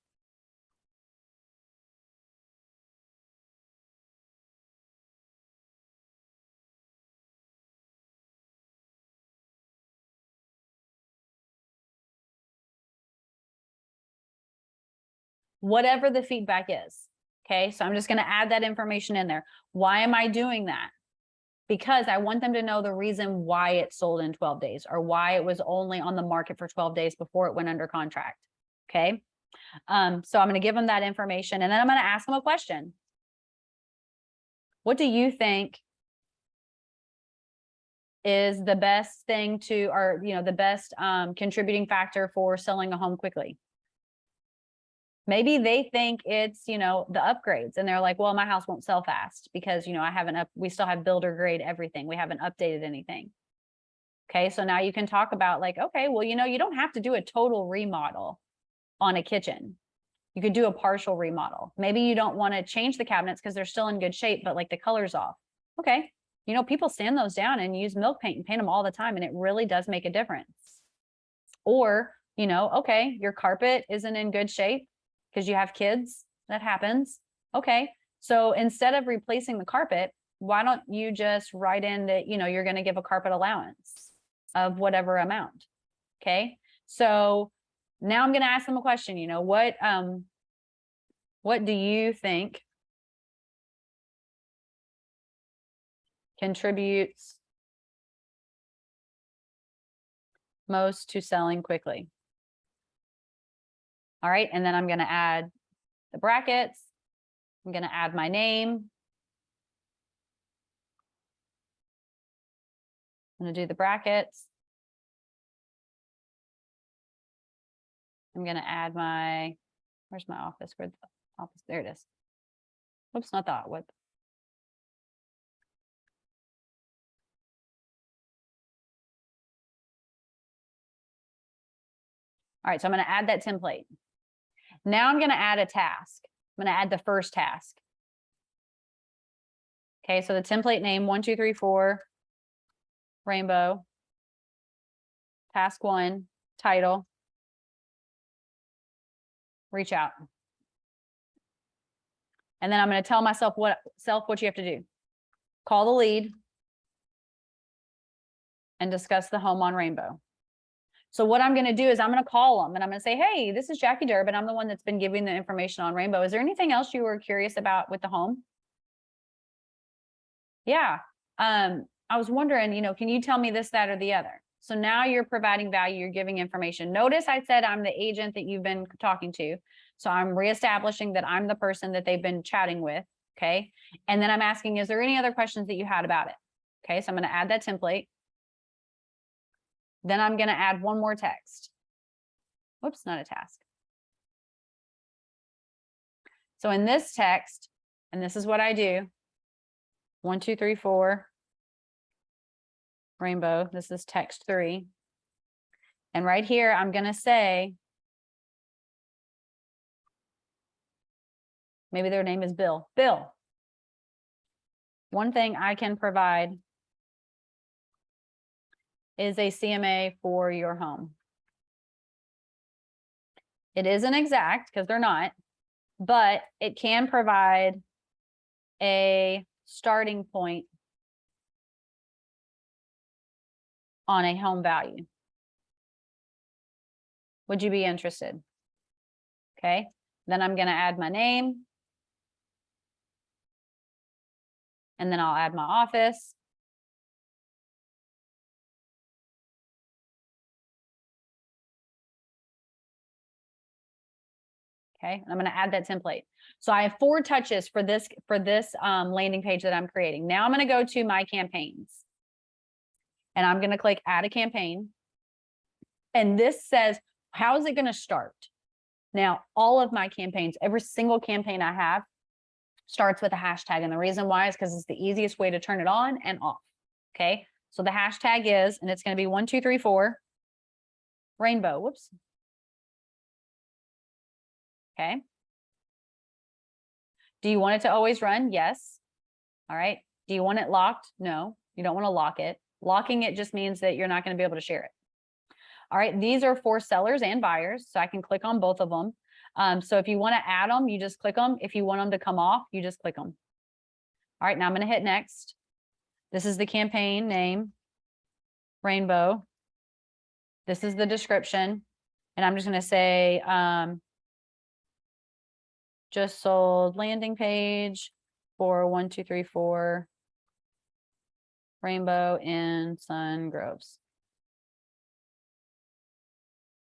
whatever the feedback is. Okay, so I'm just going to add that information in there. Why am I doing that? Because I want them to know the reason why it sold in 12 days or why it was only on the market for 12 days before it went under contract. Okay, so I'm going to give them that information and then I'm going to ask them a question. What do you think is the best thing to, or, you know, the best contributing factor for selling a home quickly? Maybe they think it's, you know, the upgrades and they're like, well, my house won't sell fast because, you know, we still have builder grade everything. We haven't updated anything. Okay. So now you can talk about like, okay, well, you know, you don't have to do a total remodel on a kitchen. You could do a partial remodel. Maybe you don't want to change the cabinets because they're still in good shape, but like the color's off. Okay. You know, people sand those down and use milk paint and paint them all the time. And it really does make a difference. Or, you know, okay, your carpet isn't in good shape because you have kids, that happens. Okay, so instead of replacing the carpet, why don't you just write in that, you know, you're going to give a carpet allowance of whatever amount. Okay, so now I'm going to ask them a question. You know, what do you think contributes most to selling quickly? All right, and then I'm going to add the brackets. I'm going to add my name. I'm going to do the brackets. I'm going to add my, where's my office? Where's the office? There it is. Oops, not that. What? All right, so I'm going to add that template. Now I'm going to add a task. I'm going to add the first task. Okay, so the template name 1234 rainbow. Task 1, title. Reach out. And then I'm going to tell myself what you have to do. Call the lead and discuss the home on rainbow. So what I'm going to do is I'm going to call them and I'm going to say, hey, this is Jackie Durbin. I'm the one that's been giving the information on rainbow. Is there anything else you were curious about with the home? Yeah. I was wondering, you know, can you tell me this, that, or the other? So now you're providing value, you're giving information. Notice I said I'm the agent that you've been talking to. So I'm reestablishing that I'm the person that they've been chatting with. Okay. And then I'm asking, is there any other questions that you had about it? Okay. So I'm going to add that template. Then I'm going to add one more text. Whoops, not a task. So in this text, and this is what I do. 1234 rainbow. This is text 3. And right here, I'm going to say, maybe their name is Bill. Bill, one thing I can provide is a CMA for your home. It isn't exact because they're not, but it can provide a starting point on a home value. Would you be interested? Okay, then I'm going to add my name. And then I'll add my office. Okay, and I'm going to add that template. So I have 4 touches for this landing page that I'm creating. Now I'm going to go to my campaigns. And I'm going to click add a campaign. And this says, how is it going to start? Now, all of my campaigns, every single campaign I have starts with a hashtag. And the reason why is because it's the easiest way to turn it on and off. Okay. So the hashtag is, and it's going to be 1234 rainbow. Whoops. Okay. Do you want it to always run? Yes. All right. Do you want it locked? No, you don't want to lock it. Locking it just means that you're not going to be able to share it. All right. These are for sellers and buyers. So I can click on both of them. So if you want to add them, you just click them. If you want them to come off, you just click them. All right. Now I'm going to hit next. This is the campaign name, rainbow. This is the description. And I'm just going to say, just sold landing page for 1234 rainbow in Sun Groves.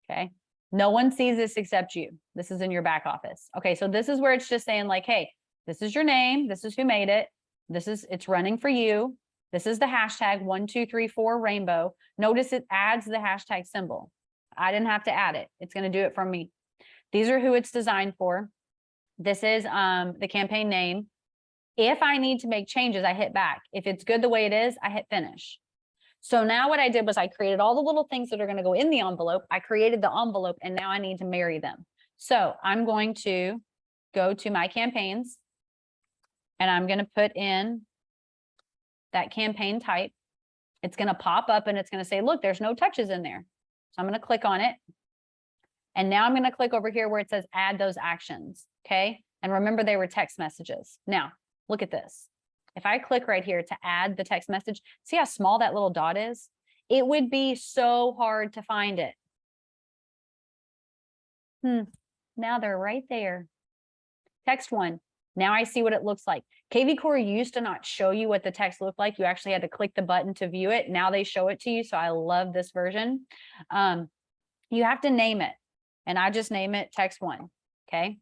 Okay. No one sees this except you. This is in your back office. Okay. So this is where it's just saying like, hey, this is your name. This is who made it. It's running for you. This is the hashtag 1234 rainbow. Notice it adds the hashtag symbol. I didn't have to add it. It's going to do it for me. These are who it's designed for. This is the campaign name. If I need to make changes, I hit back. If it's good the way it is, I hit finish. So now what I did was I created all the little things that are going to go in the envelope. I created the envelope and now I need to marry them. So I'm going to go to my campaigns and I'm going to put in that campaign type. It's going to pop up and it's going to say, look, there's no touches in there. So I'm going to click on it. And now I'm going to click over here where it says add those actions. Okay. And remember they were text messages. Now look at this. If I click right here to add the text message, see how small that little dot is? It would be so hard to find it. Now they're right there. Text one. Now I see what it looks like. kvCORE used to not show you what the text looked like. You actually had to click the button to view it. Now they show it to you. So I love this version. You have to name it. And I just name it text one. Okay.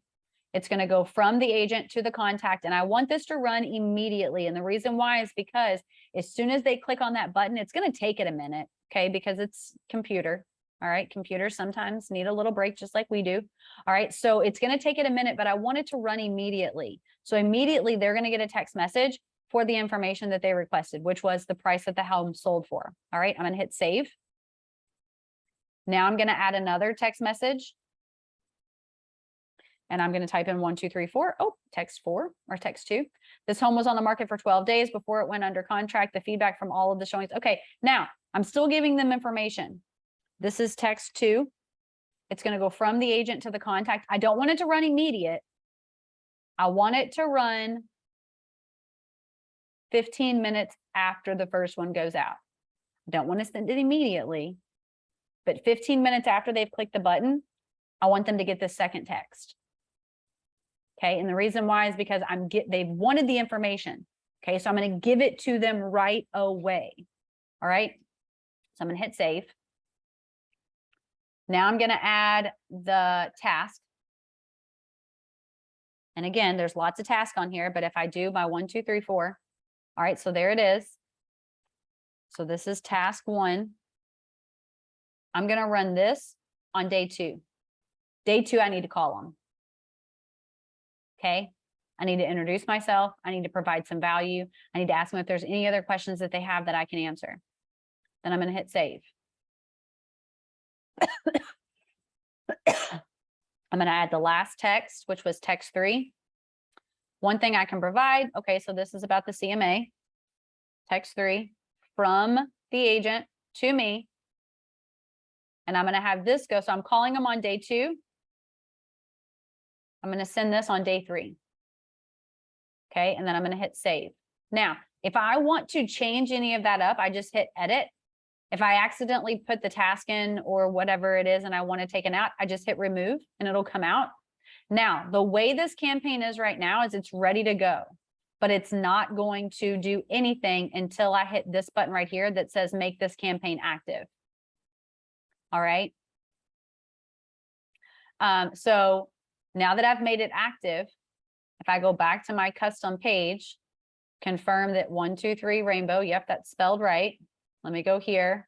It's going to go from the agent to the contact. And I want this to run immediately. And the reason why is because as soon as they click on that button, it's going to take it a minute. Okay. Because it's computer. All right. Computers sometimes need a little break, just like we do. All right. So it's going to take it a minute, but I want it to run immediately. So immediately they're going to get a text message for the information that they requested, which was the price that the home sold for. All right. I'm going to hit save. Now I'm going to add another text message. And I'm going to type in 1234. Oh, text 4 or text 2. This home was on the market for 12 days before it went under contract. The feedback from all of the showings. Okay, now I'm still giving them information. This is text 2. It's going to go from the agent to the contact. I don't want it to run immediate. I want it to run 15 minutes after the first one goes out. I don't want to send it immediately, but 15 minutes after they've clicked the button, I want them to get the second text. Okay, and the reason why is because they've wanted the information. Okay, so I'm going to give it to them right away. All right, so I'm going to hit save. Now I'm going to add the task. And again, there's lots of tasks on here, but if I do my 1, 2, 3, 4, all right, so there it is. So this is task 1. I'm going to run this on day 2. Day 2, I need to call them. Okay, I need to introduce myself. I need to provide some value. I need to ask them if there's any other questions that they have that I can answer. Then I'm going to hit save. I'm going to add the last text, which was text 3. One thing I can provide. Okay, so this is about the CMA. Text 3 from the agent to me. And I'm going to have this go. So I'm calling them on day 2. I'm going to send this on day 3. Okay. And then I'm going to hit save. Now, if I want to change any of that up, I just hit edit. If I accidentally put the task in or whatever it is, and I want to take it out, I just hit remove and it'll come out. Now, the way this campaign is right now is it's ready to go, but it's not going to do anything until I hit this button right here that says make this campaign active. All right. So now that I've made it active, if I go back to my custom page, confirm that 1, 2, 3 rainbow. Yep, that's spelled right. Let me go here.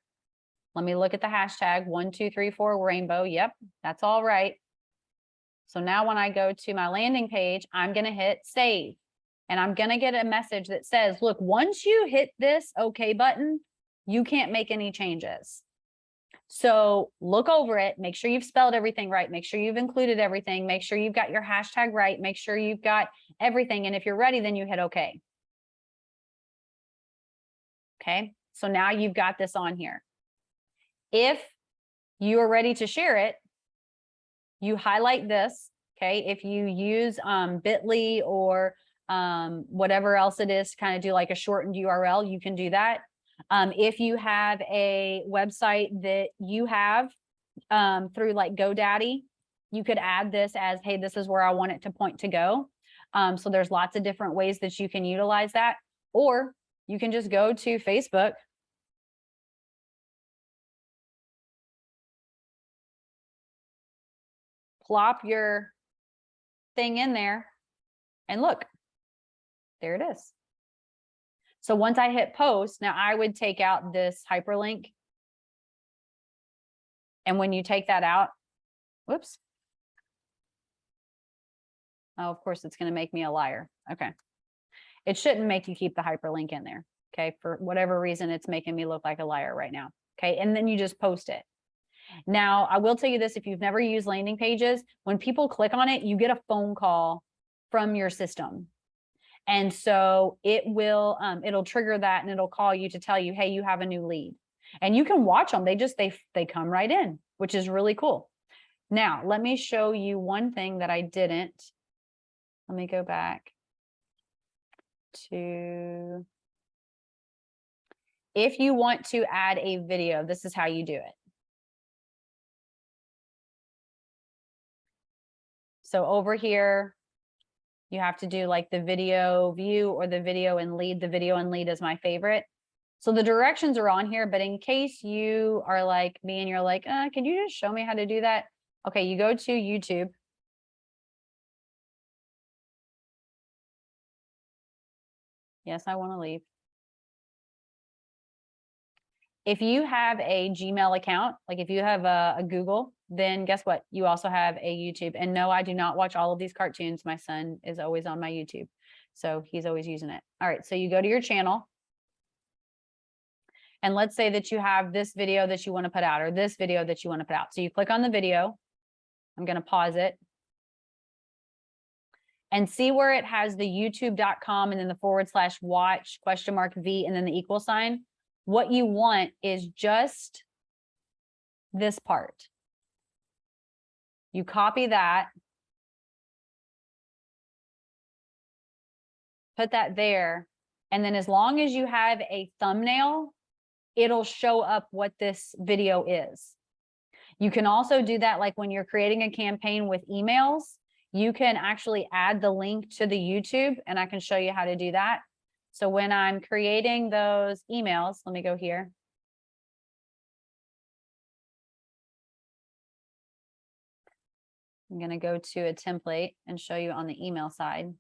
Let me look at the hashtag 1, 2, 3, 4 rainbow. Yep, that's all right. So now when I go to my landing page, I'm going to hit save. and I'm going to get a message that says, look, once you hit this OK button, you can't make any changes. So look over it, make sure you've spelled everything right, make sure you've included everything, make sure you've got your hashtag right, make sure you've got everything. And if you're ready, then you hit OK. Okay, so now you've got this on here. If you are ready to share it, you highlight this. Okay, if you use bit.ly or whatever else it is to kind of do like a shortened URL, you can do that. If you have a website that you have through like GoDaddy, you could add this as, hey, this is where I want it to point to go. So there's lots of different ways that you can utilize that. Or you can just go to Facebook. Plop your thing in there and look, there it is. So once I hit post, now I would take out this hyperlink. And when you take that out, whoops. Oh, of course, it's going to make me a liar. Okay. It shouldn't make you keep the hyperlink in there. Okay. For whatever reason, it's making me look like a liar right now. Okay. And then you just post it. Now, I will tell you this, if you've never used landing pages, when people click on it, you get a phone call from your system. And so it will, it'll trigger that and it'll call you to tell you, hey, you have a new lead. And you can watch them. They come right in, which is really cool. Now, let me show you one thing that I didn't. Let me go back to, if you want to add a video, this is how you do it. So over here, you have to do like the video view or the video and lead. The video and lead is my favorite. So the directions are on here, but in case you are like me and you're like, can you just show me how to do that? Okay, you go to YouTube. Yes, I want to leave. If you have a Gmail account, like if you have a Google, then guess what? You also have a YouTube. And no, I do not watch all of these cartoons. My son is always on my YouTube, so he's always using it. All right, so you go to your channel. And let's say that you have this video that you want to put out or this video that you want to put out. So you click on the video. I'm going to pause it. And see where it has the youtube.com and then the /watch ?V and then the equal sign. What you want is just this part. You copy that. Put that there. And then as long as you have a thumbnail, it'll show up what this video is. You can also do that like when you're creating a campaign with emails, you can actually add the link to the YouTube, and I can show you how to do that. So when I'm creating those emails, let me go here. I'm going to go to a template and show you on the email side.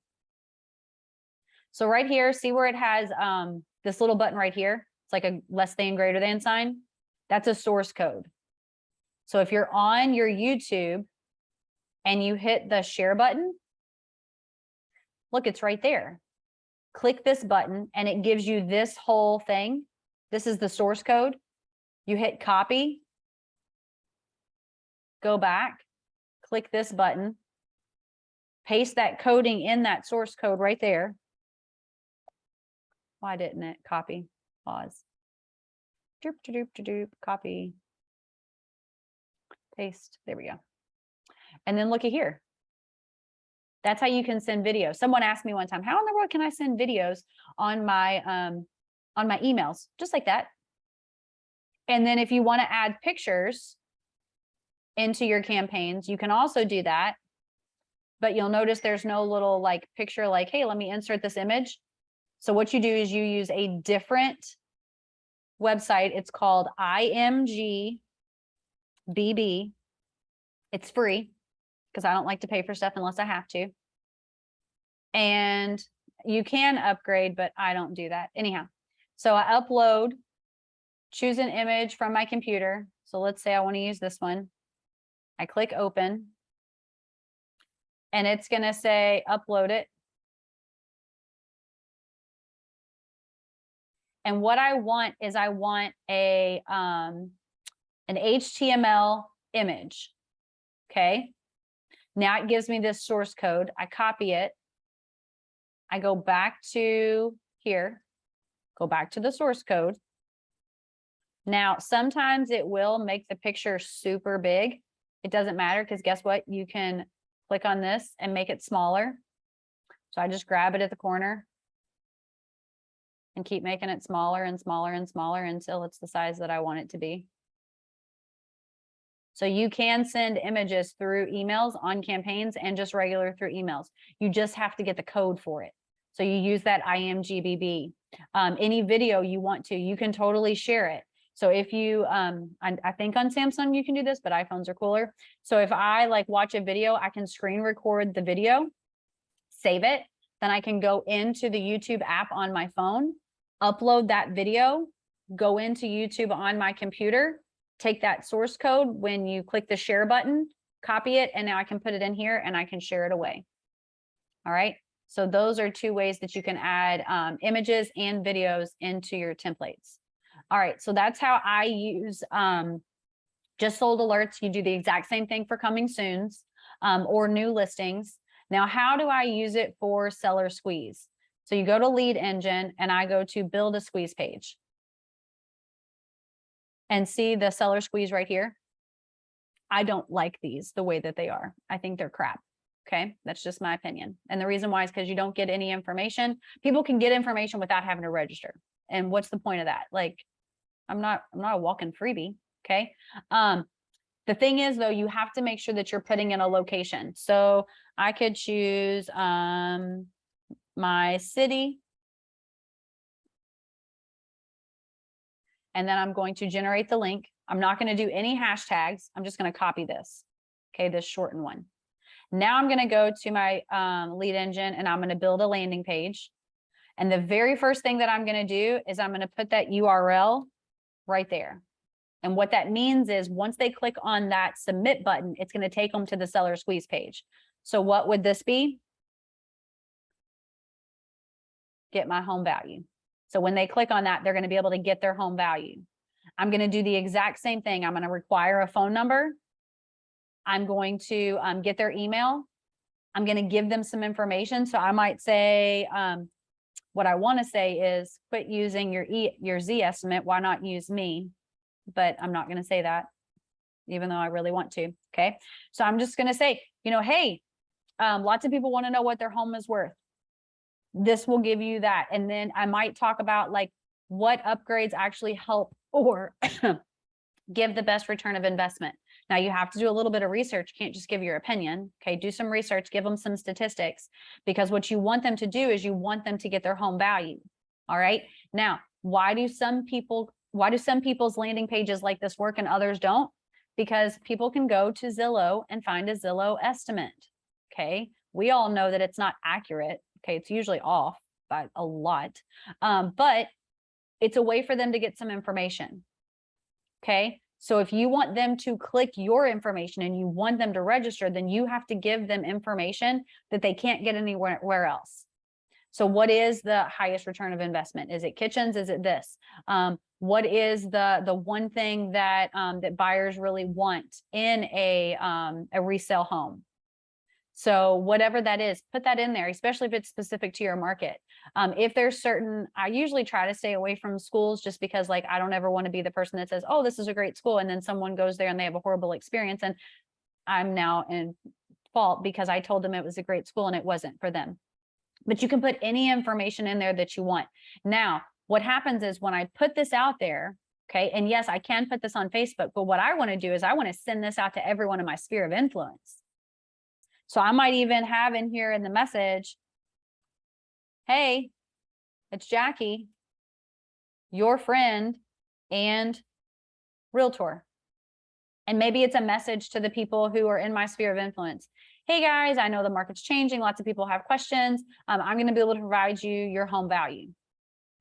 So right here, see where it has this little button right here? It's like a less than, greater than sign. That's a source code. So if you're on your YouTube and you hit the share button, look, it's right there. Click this button and it gives you this whole thing. This is the source code. You hit copy, go back, click this button, paste that coding in that source code right there. Why didn't it copy? Pause. Doop, doop, doop, doop, copy. Paste. There we go. And then look at here. That's how you can send videos. Someone asked me one time, how in the world can I send videos on my emails? Just like that. And then if you want to add pictures into your campaigns, you can also do that. But you'll notice there's no little like picture like, hey, let me insert this image. So what you do is you use a different website. It's called IMGBB. It's free because I don't like to pay for stuff unless I have to. And you can upgrade, but I don't do that. Anyhow, so I upload, choose an image from my computer. So let's say I want to use this one. I click open and it's going to say upload it. And what I want is I want an HTML image. Okay. Now it gives me this source code. I copy it. I go back to here, go back to the source code. Now, sometimes it will make the picture super big. It doesn't matter because guess what? You can click on this and make it smaller. So I just grab it at the corner and keep making it smaller and smaller and smaller until it's the size that I want it to be. So you can send images through emails on campaigns and just regular through emails. You just have to get the code for it. So you use that IMGBB. Any video you want to, you can totally share it. So if you, I think on Samsung you can do this, but iPhones are cooler. So if I like watch a video, I can screen record the video, save it. Then I can go into the YouTube app on my phone, upload that video, go into YouTube on my computer, take that source code when you click the share button, copy it, and now I can put it in here and I can share it away. All right. So those are two ways that you can add images and videos into your templates. All right. So that's how I use just sold alerts. You do the exact same thing for coming soons or new listings. Now, how do I use it for seller squeeze? So you go to lead engine and I go to build a squeeze page. And see the seller squeeze right here. I don't like these the way that they are. I think they're crap. Okay. That's just my opinion. And the reason why is because you don't get any information. People can get information without having to register. And what's the point of that? Like, I'm not a walking freebie. Okay. The thing is though, you have to make sure that you're putting in a location. So I could choose my city. And then I'm going to generate the link. I'm not going to do any hashtags. I'm just going to copy this. Okay, this shortened one. Now I'm going to go to my lead engine and I'm going to build a landing page. And the very first thing that I'm going to do is I'm going to put that URL right there. And what that means is once they click on that submit button, it's going to take them to the seller squeeze page. So what would this be? Get my home value. So when they click on that, they're going to be able to get their home value. I'm going to do the exact same thing. I'm going to require a phone number. I'm going to get their email. I'm going to give them some information. So I might say, what I want to say is quit using your Z estimate. Why not use me? But I'm not going to say that, even though I really want to. Okay. So I'm just going to say, you know, hey, lots of people want to know what their home is worth. This will give you that. And then I might talk about like what upgrades actually help or give the best return of investment. Now you have to do a little bit of research. You can't just give your opinion. Okay. Do some research, give them some statistics, because what you want them to do is you want them to get their home value. All right. Now, why do some people's landing pages like this work and others don't? Because people can go to Zillow and find a Zillow estimate. Okay. We all know that it's not accurate. Okay, it's usually off by a lot, but it's a way for them to get some information. Okay, so if you want them to click your information and you want them to register, then you have to give them information that they can't get anywhere else. So what is the highest return of investment? Is it kitchens? Is it this? What is the one thing that that buyers really want in a resale home? So whatever that is, put that in there, especially if it's specific to your market. If there's certain, I usually try to stay away from schools just because like, I don't ever want to be the person that says, oh, this is a great school. And then someone goes there and they have a horrible experience. And I'm now in fault because I told them it was a great school and it wasn't for them. But you can put any information in there that you want. Now, what happens is when I put this out there, okay, and yes, I can put this on Facebook, but what I want to do is I want to send this out to everyone in my sphere of influence. So I might even have in here in the message, hey, it's Jackie, your friend and Realtor. And maybe it's a message to the people who are in my sphere of influence. Hey guys, I know the market's changing. Lots of people have questions. I'm going to be able to provide you your home value.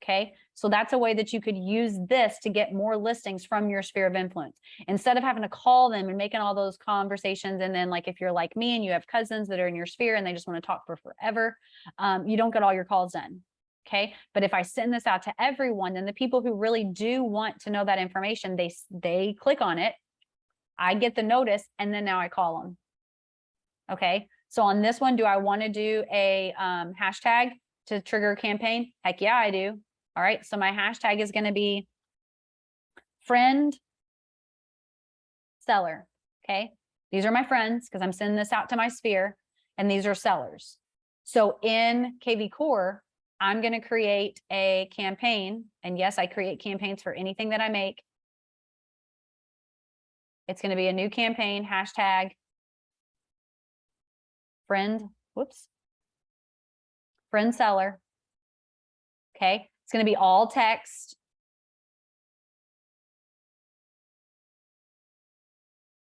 Okay, so that's a way that you could use this to get more listings from your sphere of influence instead of having to call them and making all those conversations. And then like if you're like me and you have cousins that are in your sphere and they just want to talk for forever, you don't get all your calls done. Okay. But if I send this out to everyone, then the people who really do want to know that information, they click on it. I get the notice, and then now I call them. Okay. So on this one, do I want to do a hashtag to trigger a campaign? Heck yeah, I do. All right. So my hashtag is going to be friend seller. Okay. These are my friends because I'm sending this out to my sphere, and these are sellers. So in kvCORE, I'm going to create a campaign. And yes, I create campaigns for anything that I make. It's going to be a new campaign, hashtag friend seller. Okay. It's going to be all text.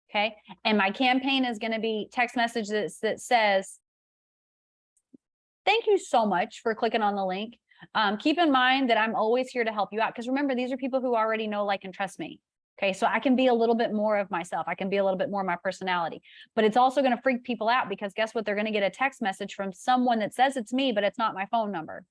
Okay. And my campaign is going to be text message that says, thank you so much for clicking on the link. Keep in mind that I'm always here to help you out. Because remember, these are people who already know, like, and trust me. Okay. So I can be a little bit more of myself. I can be a little bit more of my personality, but it's also going to freak people out because guess what? They're going to get a text message from someone that says it's me, but it's not my phone number.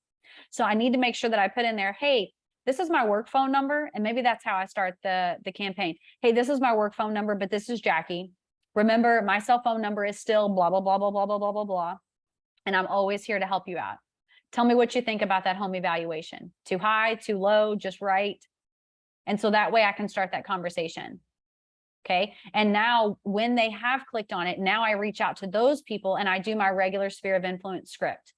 So I need to make sure that I put in there, hey, this is my work phone number. And maybe that's how I start the campaign. Hey, this is my work phone number, but this is Jackie. Remember, my cell phone number is still blah, blah, blah, blah, blah, blah, blah, blah, blah. And I'm always here to help you out. Tell me what you think about that home evaluation. Too high, too low, just right. And so that way I can start that conversation. Okay. And now when they have clicked on it, now I reach out to those people and I do my regular sphere of influence script.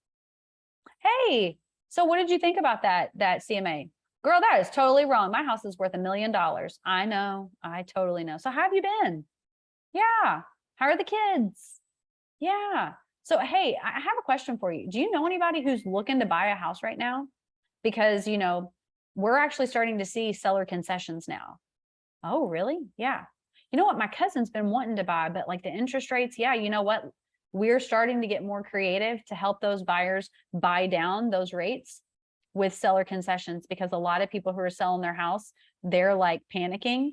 Hey, so what did you think about that CMA? Girl, that is totally wrong. My house is worth $1 million. I know. I totally know. So how have you been? Yeah. How are the kids? Yeah. So, hey, I have a question for you. Do you know anybody who's looking to buy a house right now? Because, you know, we're actually starting to see seller concessions now. Oh, really? Yeah. You know what? My cousin's been wanting to buy, but like the interest rates, yeah, you know what? We're starting to get more creative to help those buyers buy down those rates with seller concessions, because a lot of people who are selling their house, they're like panicking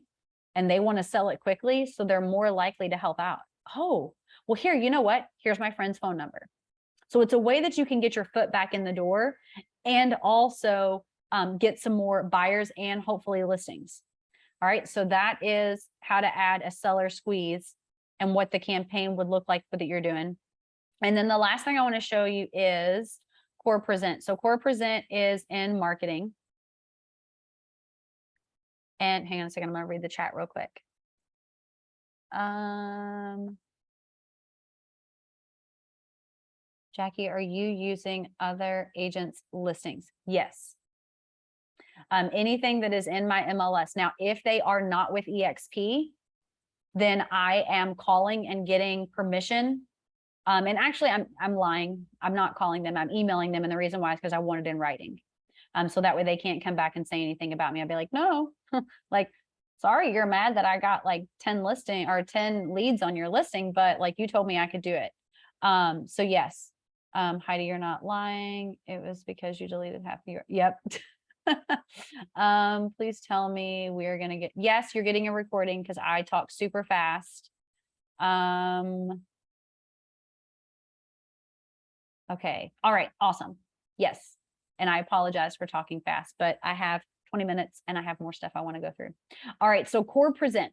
and they want to sell it quickly. So they're more likely to help out. Oh, well, here, you know what? Here's my friend's phone number. So it's a way that you can get your foot back in the door and also get some more buyers and hopefully listings. All right. So that is how to add a seller squeeze and what the campaign would look like that you're doing. And then the last thing I want to show you is Core Present. So Core Present is in marketing. And hang on a second, I'm going to read the chat real quick. Jackie, are you using other agents' listings? Yes. Anything that is in my MLS. Now, if they are not with EXP, then I am calling and getting permission. And actually, I'm lying. I'm not calling them. I'm emailing them. And the reason why is because I want it in writing. So that way they can't come back and say anything about me. I'd be like, no, like, sorry, you're mad that I got like 10 leads on your listing, but like you told me I could do it. So yes, Heidi, you're not lying. It was because you deleted half of your, yep. Please tell me we are going to get, yes, you're getting a recording because I talk super fast. Okay. All right. Awesome. Yes. And I apologize for talking fast, but I have 20 minutes and I have more stuff I want to go through. All right. So Core Present.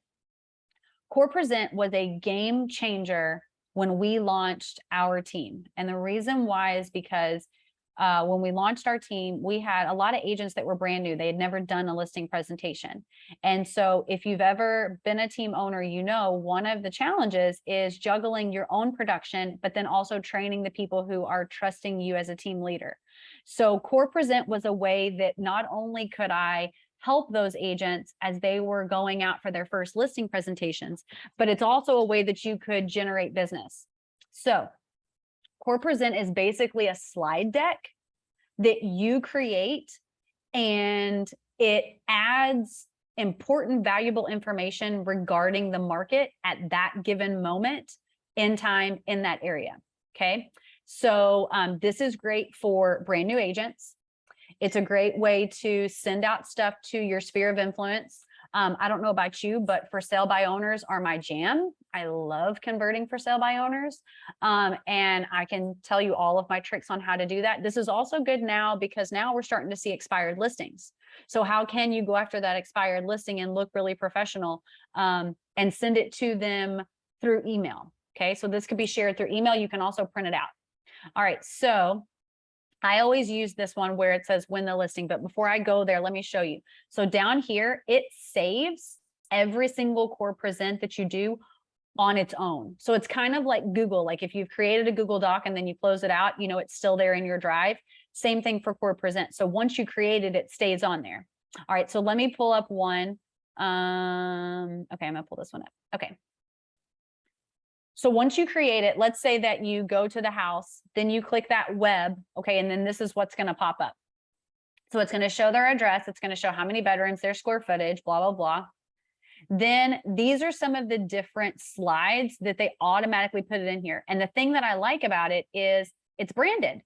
Core Present was a game changer when we launched our team. And the reason why is because when we launched our team, we had a lot of agents that were brand new. They had never done a listing presentation. And so if you've ever been a team owner, you know, one of the challenges is juggling your own production, but then also training the people who are trusting you as a team leader. So Core Present was a way that not only could I help those agents as they were going out for their first listing presentations, but it's also a way that you could generate business. So Core Present is basically a slide deck that you create, and it adds important, valuable information regarding the market at that given moment in time in that area. Okay. So this is great for brand new agents. It's a great way to send out stuff to your sphere of influence. I don't know about you, but for sale by owners are my jam. I love converting for sale by owners. And I can tell you all of my tricks on how to do that. This is also good now because now we're starting to see expired listings. So how can you go after that expired listing and look really professional, and send it to them through email? Okay, so this could be shared through email. You can also print it out. All right, so I always use this one where it says win the listing, but before I go there, let me show you. So down here, it saves every single core present that you do on its own. So it's kind of like Google, like if you've created a Google Doc and then you close it out, you know, it's still there in your drive. Same thing for core present. So once you create it, it stays on there. All right, so let me pull up one. Okay, I'm gonna pull this one up. Okay. So once you create it, let's say that you go to the house, then you click that web, okay, and then this is what's going to pop up. So it's going to show their address, it's going to show how many bedrooms, their square footage, blah, blah, blah. Then these are some of the different slides that they automatically put it in here. And the thing that I like about it is it's branded.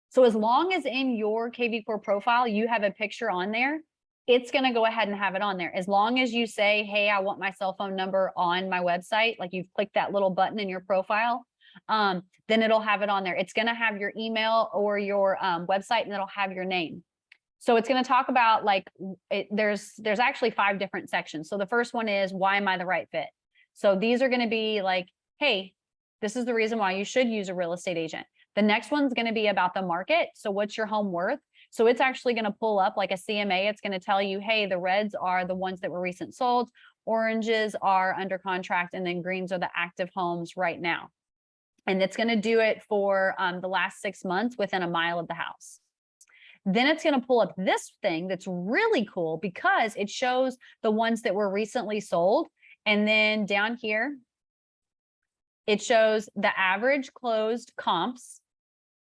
So as long as in your kvCORE profile, you have a picture on there, it's going to go ahead and have it on there. As long as you say, hey, I want my cell phone number on my website, like you've clicked that little button in your profile, then it'll have it on there. It's going to have your email or your website, and it'll have your name. So it's going to talk about like, there's actually 5 different sections. So the first one is, why am I the right fit? So these are going to be like, hey, this is the reason why you should use a real estate agent. The next one's going to be about the market. So what's your home worth? So it's actually going to pull up like a CMA. It's going to tell you, hey, the reds are the ones that were recent sold, oranges are under contract, and then greens are the active homes right now. And it's going to do it for the last 6 months within a mile of the house. Then it's going to pull up this thing that's really cool because it shows the ones that were recently sold. And then down here, it shows the average closed comps,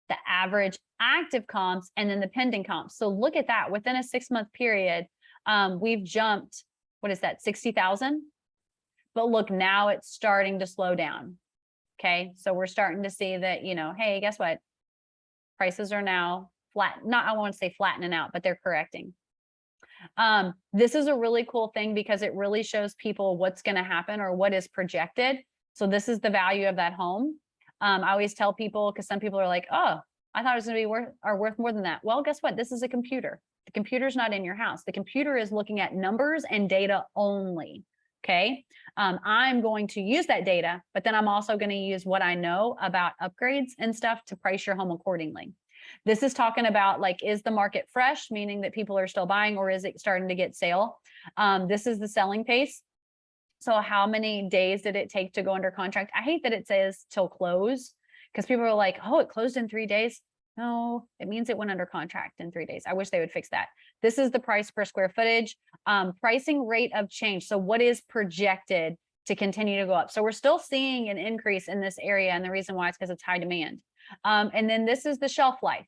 the average active comps, and then the pending comps. So look at that. Within a 6-month period, we've jumped, what is that, 60,000? But look, now it's starting to slow down. Okay, so we're starting to see that, you know, hey, guess what? Prices are now flat. Not, I won't say flattening out, but they're correcting. This is a really cool thing because it really shows people what's going to happen or what is projected. So this is the value of that home. I always tell people, because some people are like, oh, I thought it was going to be worth more than that. Well, guess what? This is a computer. The computer's not in your house. The computer is looking at numbers and data only. Okay. I'm going to use that data, but then I'm also going to use what I know about upgrades and stuff to price your home accordingly. This is talking about like, is the market fresh, meaning that people are still buying, or is it starting to get sale? This is the selling pace. So how many days did it take to go under contract? I hate that it says till close, because people are like, oh, it closed in 3 days. No, it means it went under contract in 3 days. I wish they would fix that. This is the price per square footage, pricing rate of change. So what is projected to continue to go up? So we're still seeing an increase in this area. And the reason why is because it's high demand. And then this is the shelf life.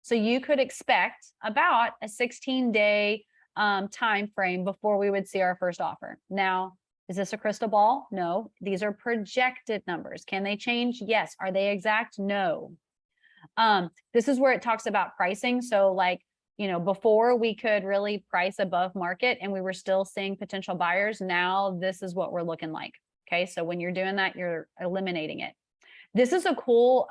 So you could expect about a 16-day time frame before we would see our first offer. Now, is this a crystal ball? No, these are projected numbers. Can they change? Yes. Are they exact? No. This is where it talks about pricing. So like, you know, before we could really price above market and we were still seeing potential buyers. Now this is what we're looking like. Okay. So when you're doing that, you're eliminating it. This is a cool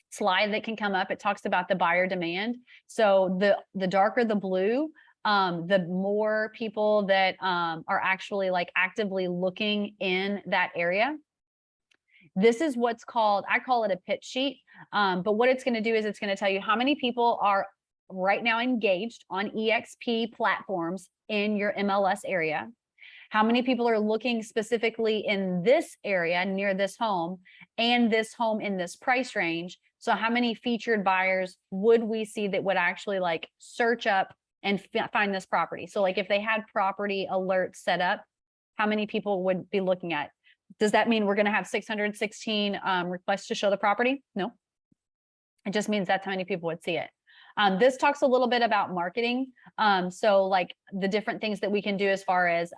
slide that can come up. It talks about the buyer demand. So the darker the blue, the more people that are actually like actively looking in that area. This is what's called, I call it a pitch sheet. But what it's going to do is it's going to tell you how many people are right now engaged on EXP platforms in your MLS area. How many people are looking specifically in this area near this home and this home in this price range. So how many featured buyers would we see that would actually like search up and find this property? So like if they had property alerts set up, how many people would be looking at? Does that mean we're going to have 616 requests to show the property? No. It just means that's how many people would see it. This talks a little bit about marketing. So like the different things that we can do as far as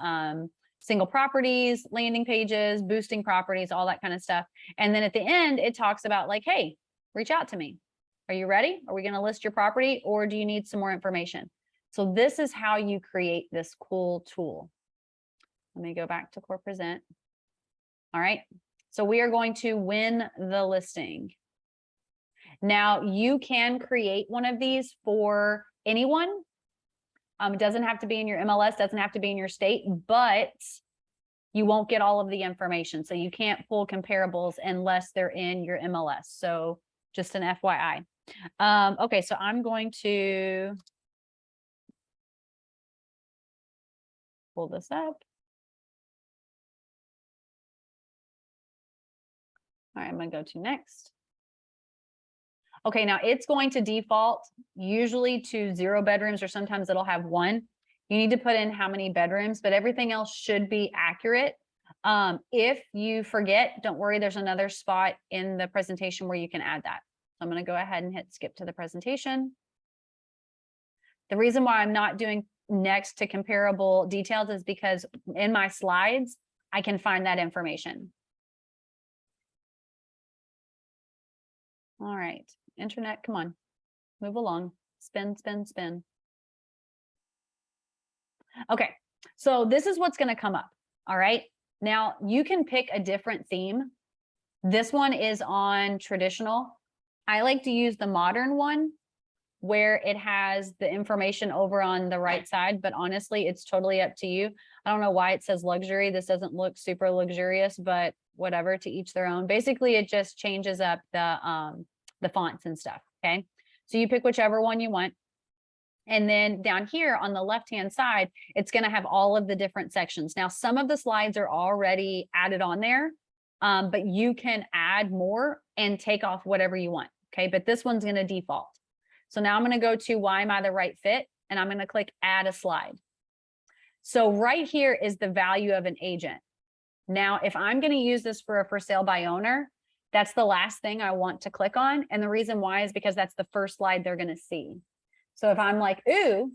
single properties, landing pages, boosting properties, all that kind of stuff. And then at the end, it talks about like, hey, reach out to me. Are you ready? Are we going to list your property, or do you need some more information? So this is how you create this cool tool. Let me go back to Core Present. All right. So we are going to win the listing. Now you can create one of these for anyone. It doesn't have to be in your MLS, doesn't have to be in your state, but you won't get all of the information. So you can't pull comparables unless they're in your MLS. So just an FYI. Okay, so I'm going to pull this up. All right, I'm going to go to next. Okay, now it's going to default usually to 0 bedrooms, or sometimes it'll have 1. You need to put in how many bedrooms, but everything else should be accurate. If you forget, don't worry, there's another spot in the presentation where you can add that. So I'm going to go ahead and hit skip to the presentation. The reason why I'm not doing next to comparable details is because in my slides, I can find that information. All right, internet, come on, move along, spin, spin, spin. Okay, so this is what's going to come up. All right, now you can pick a different theme. This one is on traditional. I like to use the modern one where it has the information over on the right side, but honestly, it's totally up to you. I don't know why it says luxury. This doesn't look super luxurious, but whatever, to each their own. Basically, it just changes up the fonts and stuff, okay? So you pick whichever one you want. And then down here on the left-hand side, it's gonna have all of the different sections. Now, some of the slides are already added on there, but you can add more and take off whatever you want, okay? But this one's gonna default. So now I'm gonna go to why am I the right fit? And I'm gonna click add a slide. So right here is the value of an agent. Now, if I'm gonna use this for a for sale by owner, that's the last thing I want to click on. And the reason why is because that's the first slide they're gonna see. So if I'm like, ooh,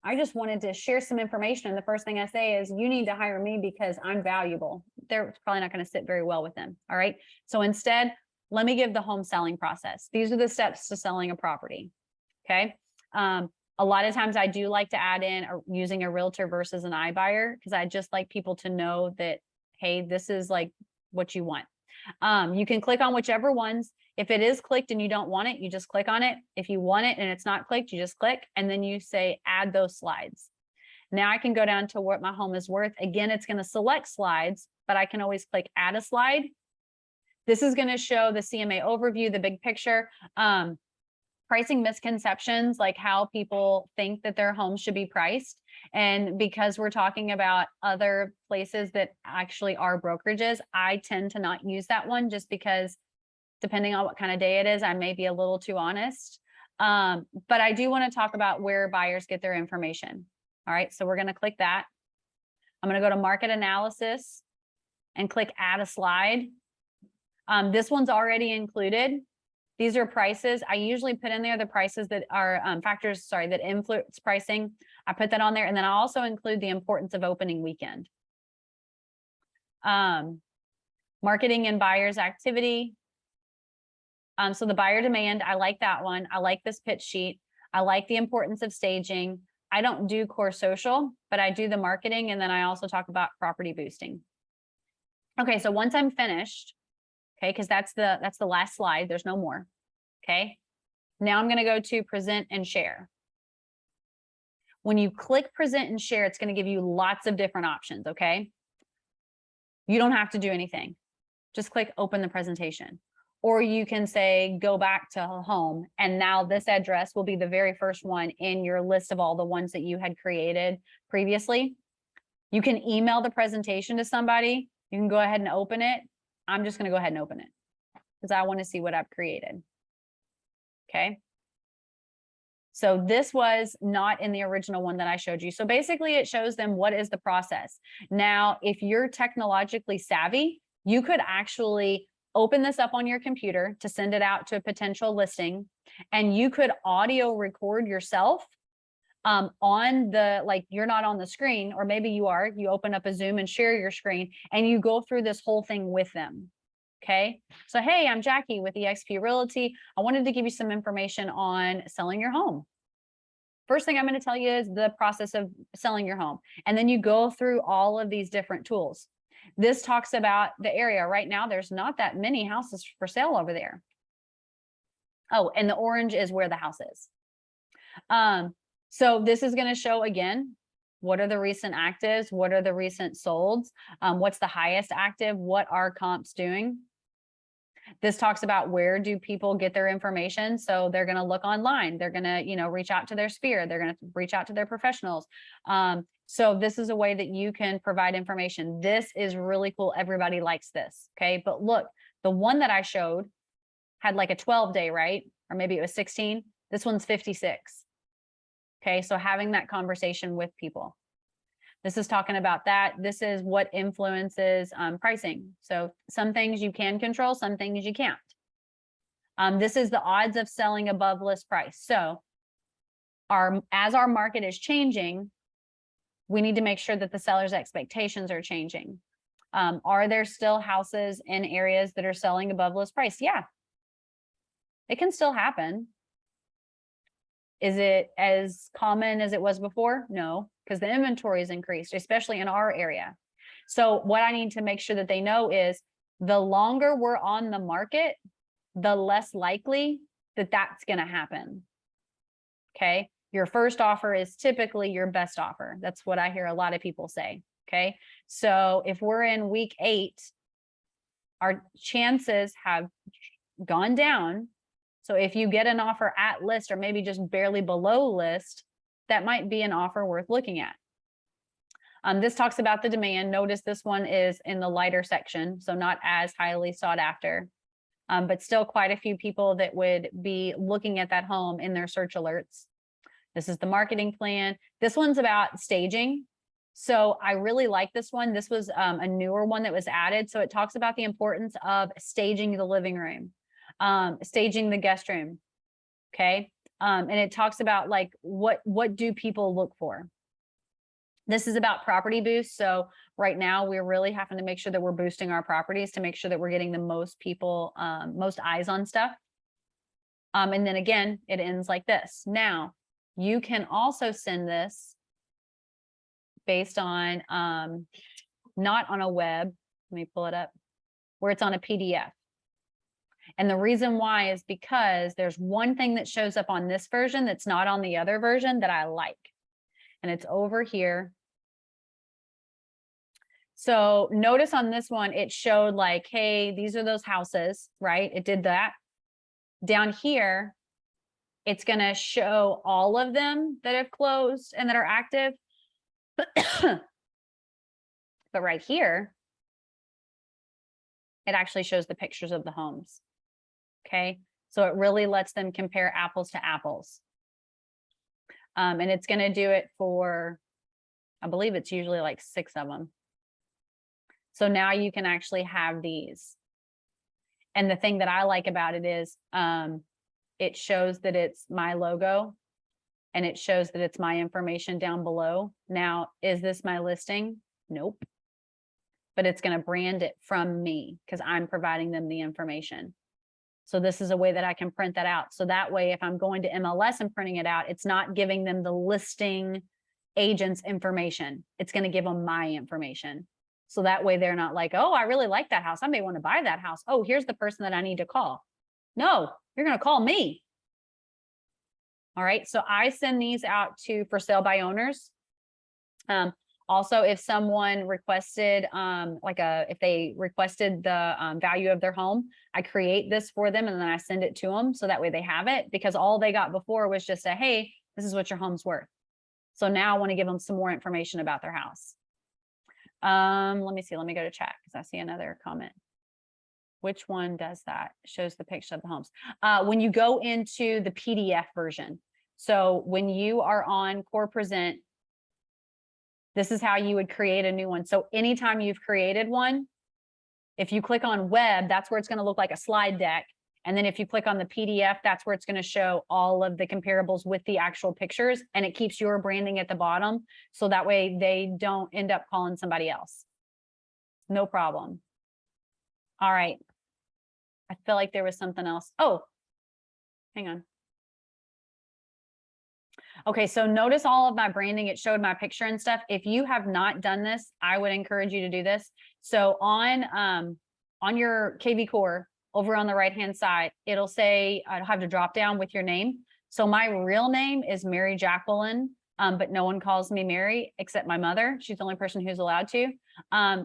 I just wanted to share some information, and the first thing I say is, you need to hire me because I'm valuable, they're probably not going to sit very well with them. All right. So instead, let me give the home selling process. These are the steps to selling a property. Okay. A lot of times I do like to add in using a realtor versus an iBuyer, because I just like people to know that, hey, this is like what you want. You can click on whichever ones. If it is clicked and you don't want it, you just click on it. If you want it and it's not clicked, you just click, and then you say add those slides. Now I can go down to what my home is worth. Again, it's going to select slides, but I can always click add a slide. This is going to show the CMA overview, the big picture, pricing misconceptions, like how people think that their home should be priced. And because we're talking about other places that actually are brokerages, I tend to not use that one, just because depending on what kind of day it is, I may be a little too honest. But I do want to talk about where buyers get their information. All right, so we're going to click that. I'm going to go to market analysis and click add a slide. This one's already included. These are prices. I usually put in there the prices that are factors, sorry, that influence pricing. I put that on there. And then I also include the importance of opening weekend. Marketing and buyers activity. So the buyer demand, I like that one. I like this pitch sheet. I like the importance of staging. I don't do core social, but I do the marketing. And then I also talk about property boosting. Okay, so once I'm finished, okay, because that's the last slide, there's no more. Okay, now I'm going to go to present and share. When you click present and share, it's going to give you lots of different options. Okay, you don't have to do anything. Just click open the presentation. Or you can say, go back to home. And now this address will be the very first one in your list of all the ones that you had created previously. You can email the presentation to somebody. You can go ahead and open it. I'm just going to go ahead and open it because I want to see what I've created. Okay. So this was not in the original one that I showed you. So basically it shows them what is the process. Now, if you're technologically savvy, you could actually open this up on your computer to send it out to a potential listing, and you could audio record yourself on the, like, you're not on the screen, or maybe you are, you open up a Zoom and share your screen and you go through this whole thing with them. Okay. So, hey, I'm Jackie with eXp Realty. I wanted to give you some information on selling your home. first thing I'm going to tell you is the process of selling your home. And then you go through all of these different tools. This talks about the area. Right now, there's not that many houses for sale over there. Oh, and the orange is where the house is. So this is going to show again, what are the recent actives? What are the recent solds? What's the highest active? What are comps doing? This talks about where do people get their information. So they're going to look online. They're going to, you know, reach out to their sphere. They're going to reach out to their professionals. So this is a way that you can provide information. This is really cool. Everybody likes this. Okay. But look, the one that I showed had like a 12-day, right? Or maybe it was 16. This one's 56. Okay. So having that conversation with people. This is talking about that. This is what influences pricing. So some things you can control, some things you can't. This is the odds of selling above list price. So as our market is changing, we need to make sure that the seller's expectations are changing. Are there still houses in areas that are selling above list price? Yeah, it can still happen. Is it as common as it was before? No, because the inventory is increased, especially in our area. So what I need to make sure that they know is the longer we're on the market, the less likely that that's going to happen. Okay. Your first offer is typically your best offer. That's what I hear a lot of people say. Okay. So if we're in week 8, our chances have gone down. So if you get an offer at list or maybe just barely below list, that might be an offer worth looking at. This talks about the demand. Notice this one is in the lighter section, so not as highly sought after, but still quite a few people that would be looking at that home in their search alerts. This is the marketing plan. This one's about staging. So I really like this one. This was a newer one that was added. So it talks about the importance of staging the living room. Staging the guest room. Okay. And it talks about like, what do people look for? This is about property boost. So right now we're really having to make sure that we're boosting our properties to make sure that we're getting the most people, most eyes on stuff. And then again, it ends like this. Now you can also send this based on, not on a web. Let me pull it up where it's on a PDF. And the reason why is because there's one thing that shows up on this version that's not on the other version that I like. And it's over here. So notice on this one, it showed like, hey, these are those houses, right? It did that. Down here, it's going to show all of them that have closed and that are active. But right here, it actually shows the pictures of the homes. Okay, so it really lets them compare apples to apples. And it's going to do it for, I believe it's usually like 6 of them. So now you can actually have these. And the thing that I like about it is it shows that it's my logo and it shows that it's my information down below. Now, is this my listing? Nope. But it's going to brand it from me because I'm providing them the information. So this is a way that I can print that out. So that way, if I'm going to MLS and printing it out, it's not giving them the listing agent's information. It's going to give them my information. So that way they're not like, oh, I really like that house. I may want to buy that house. Oh, here's the person that I need to call. No, you're going to call me. All right. So I send these out to for sale by owners. Also, if someone requested, if they requested the value of their home, I create this for them and then I send it to them. So that way they have it, because all they got before was just a, hey, this is what your home's worth. So now I want to give them some more information about their house. Let me see. Let me go to chat because I see another comment. Which one does that? Shows the picture of the homes. When you go into the PDF version. So when you are on Core Present, this is how you would create a new one. So anytime you've created one, if you click on web, that's where it's going to look like a slide deck. And then if you click on the PDF, that's where it's going to show all of the comparables with the actual pictures, and it keeps your branding at the bottom. So that way they don't end up calling somebody else. No problem. All right. I feel like there was something else. Oh, hang on. Okay, so notice all of my branding. It showed my picture and stuff. If you have not done this, I would encourage you to do this. So on your kvCORE over on the right-hand side, it'll say, I'll have to drop down with your name. So my real name is Mary Jacqueline, but no one calls me Mary except my mother. She's the only person who's allowed to.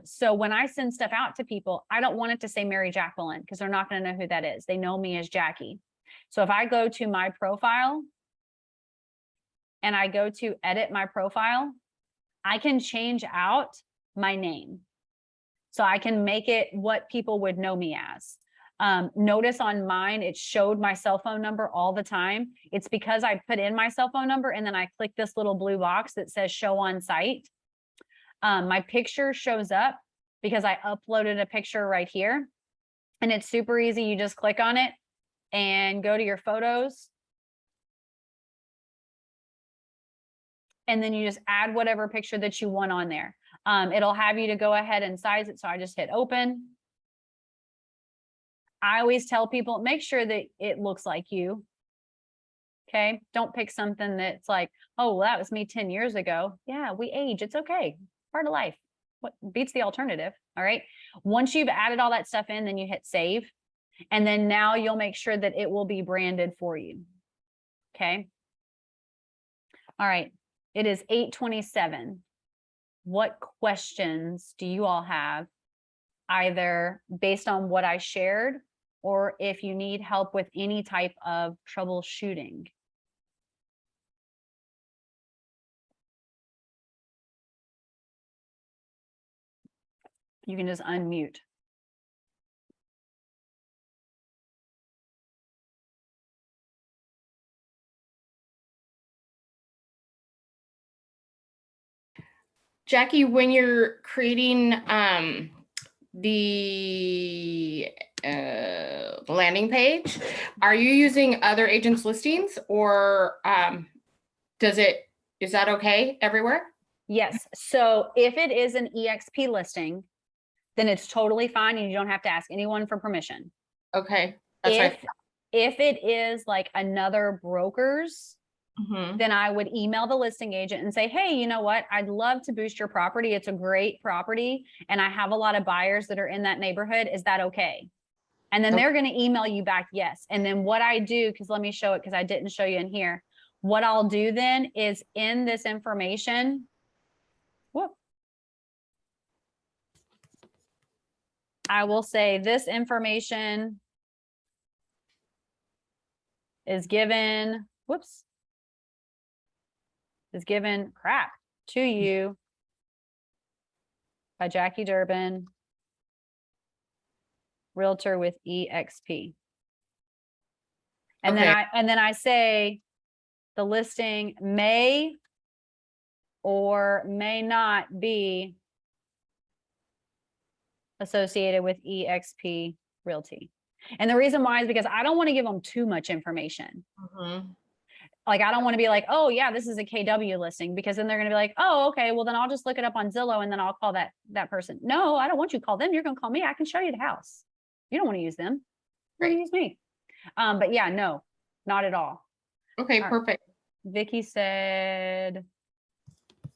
So when I send stuff out to people, I don't want it to say Mary Jacqueline because they're not going to know who that is. They know me as Jackie. So if I go to my profile and I go to edit my profile, I can change out my name. So I can make it what people would know me as. Notice on mine, it showed my cell phone number all the time. It's because I put in my cell phone number and then I click this little blue box that says show on site. My picture shows up because I uploaded a picture right here. And it's super easy. You just click on it and go to your photos. And then you just add whatever picture that you want on there. It'll have you to go ahead and size it. So I just hit open. I always tell people, make sure that it looks like you. Okay. Don't pick something that's like, oh, well, that was me 10 years ago. Yeah, we age. It's okay. Part of life. What beats the alternative? All right. Once you've added all that stuff in, then you hit save. And then now you'll make sure that it will be branded for you. Okay. All right. It is 8:27. What questions do you all have, either based on what I shared, or if you need help with any type of troubleshooting? You can just unmute. Jackie, when you're creating the landing page, are you using other agents' listings, or is that okay everywhere? Yes. So if it is an EXP listing, then it's totally fine and you don't have to ask anyone for permission. Okay. That's right. If it is like another broker's, then I would email the listing agent and say, hey, you know what? I'd love to boost your property. It's a great property. And I have a lot of buyers that are in that neighborhood. Is that okay? And then they're going to email you back, yes. And then what I do, because let me show it, because I didn't show you in here. What I'll do then is in this information, whoop, I will say this information is given, whoops, is given crap to you by Jackie Durbin, Realtor with EXP. And okay. then I say the listing may or may not be associated with EXP Realty. And the reason why is because I don't want to give them too much information. Like, I don't want to be like, oh yeah, this is a KW listing, because then they're going to be like, oh, okay, well then I'll just look it up on Zillow and then I'll call that person. No, I don't want you to call them. You're going to call me. I can show you the house. You don't want to use them. You're going to use me. But yeah, no, not at all. Okay, perfect. Vicky said,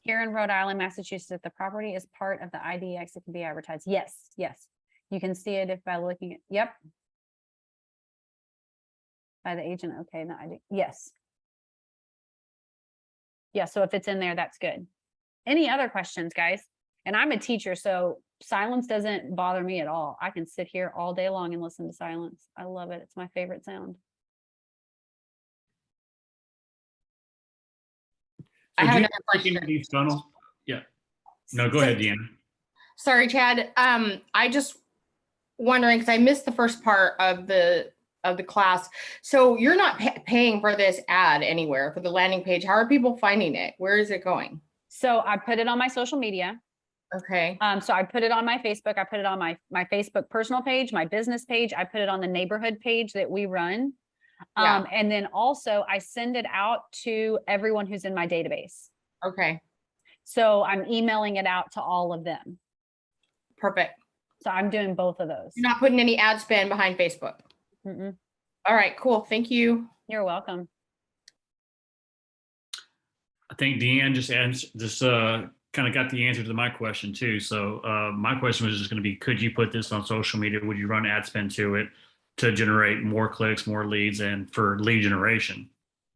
here in Rhode Island, Massachusetts, if the property is part of the IDX, it can be advertised. Yes, yes. You can see it if by looking at, yep. By the agent, okay, no, I do. Yes. Yeah, so if it's in there, that's good. Any other questions, guys? And I'm a teacher, so silence doesn't bother me at all. I can sit here all day long and listen to silence. I love it. It's my favorite sound. I have another question. These funnels? Yeah. No, go ahead, Deanna. Sorry, Chad. I just wondering, because I missed the first part of the class. So you're not paying for this ad anywhere for the landing page. How are people finding it? Where is it going? So I put it on my social media. Okay. So I put it on my Facebook. I put it on my Facebook personal page, my business page. I put it on the neighborhood page that we run. Yeah. And then also I send it out to everyone who's in my database. Okay. So I'm emailing it out to all of them. Perfect. So I'm doing both of those. You're not putting any ad spend behind Facebook. Mm-mm. All right, cool. Thank you. You're welcome. think Deanne just kind of got the answer to my question too. So my question was just going to be, could you put this on social media? Would you run ad spend to it to generate more clicks, more leads, and for lead generation?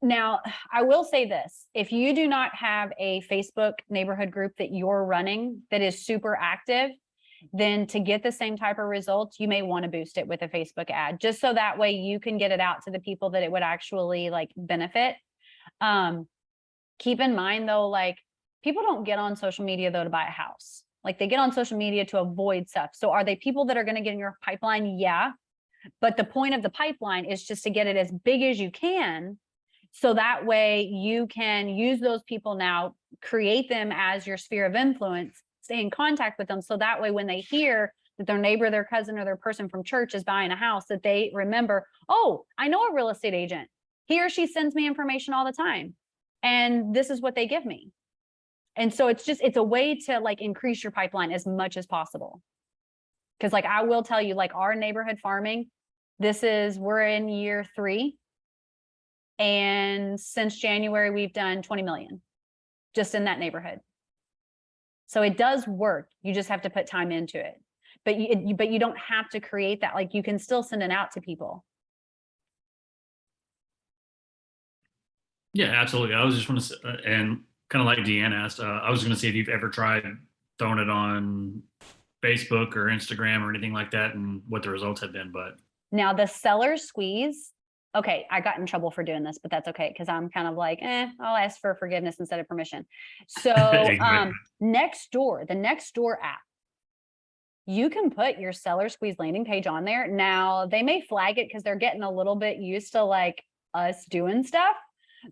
Now, I will say this, if you do not have a Facebook neighborhood group that you're running that is super active, then to get the same type of results, you may want to boost it with a Facebook ad, just so that way you can get it out to the people that it would actually like benefit. Keep in mind though, like people don't get on social media though to buy a house. Like they get on social media to avoid stuff. So are they people that are going to get in your pipeline? Yeah. But the point of the pipeline is just to get it as big as you can. So that way you can use those people now, create them as your sphere of influence, stay in contact with them. So that way when they hear that their neighbor, their cousin, or their person from church is buying a house, that they remember, oh, I know a real estate agent. He or she sends me information all the time. And this is what they give me. And so it's a way to like increase your pipeline as much as possible. Because like I will tell you, like our neighborhood farming, we're in year 3. And since January, we've done 20 million just in that neighborhood. So it does work. You just have to put time into it. But you don't have to create that. Like you can still send it out to people. Yeah, absolutely. I was just want to, and kind of like Deanne asked, I was going to see if you've ever tried throwing it on Facebook or Instagram or anything like that, and what the results have been. But now the seller squeeze. Okay, I got in trouble for doing this, but that's okay because I'm kind of like, I'll ask for forgiveness instead of permission. So Exactly. Nextdoor, the Nextdoor app, you can put your seller squeeze landing page on there. Now they may flag it because they're getting a little bit used to like us doing stuff,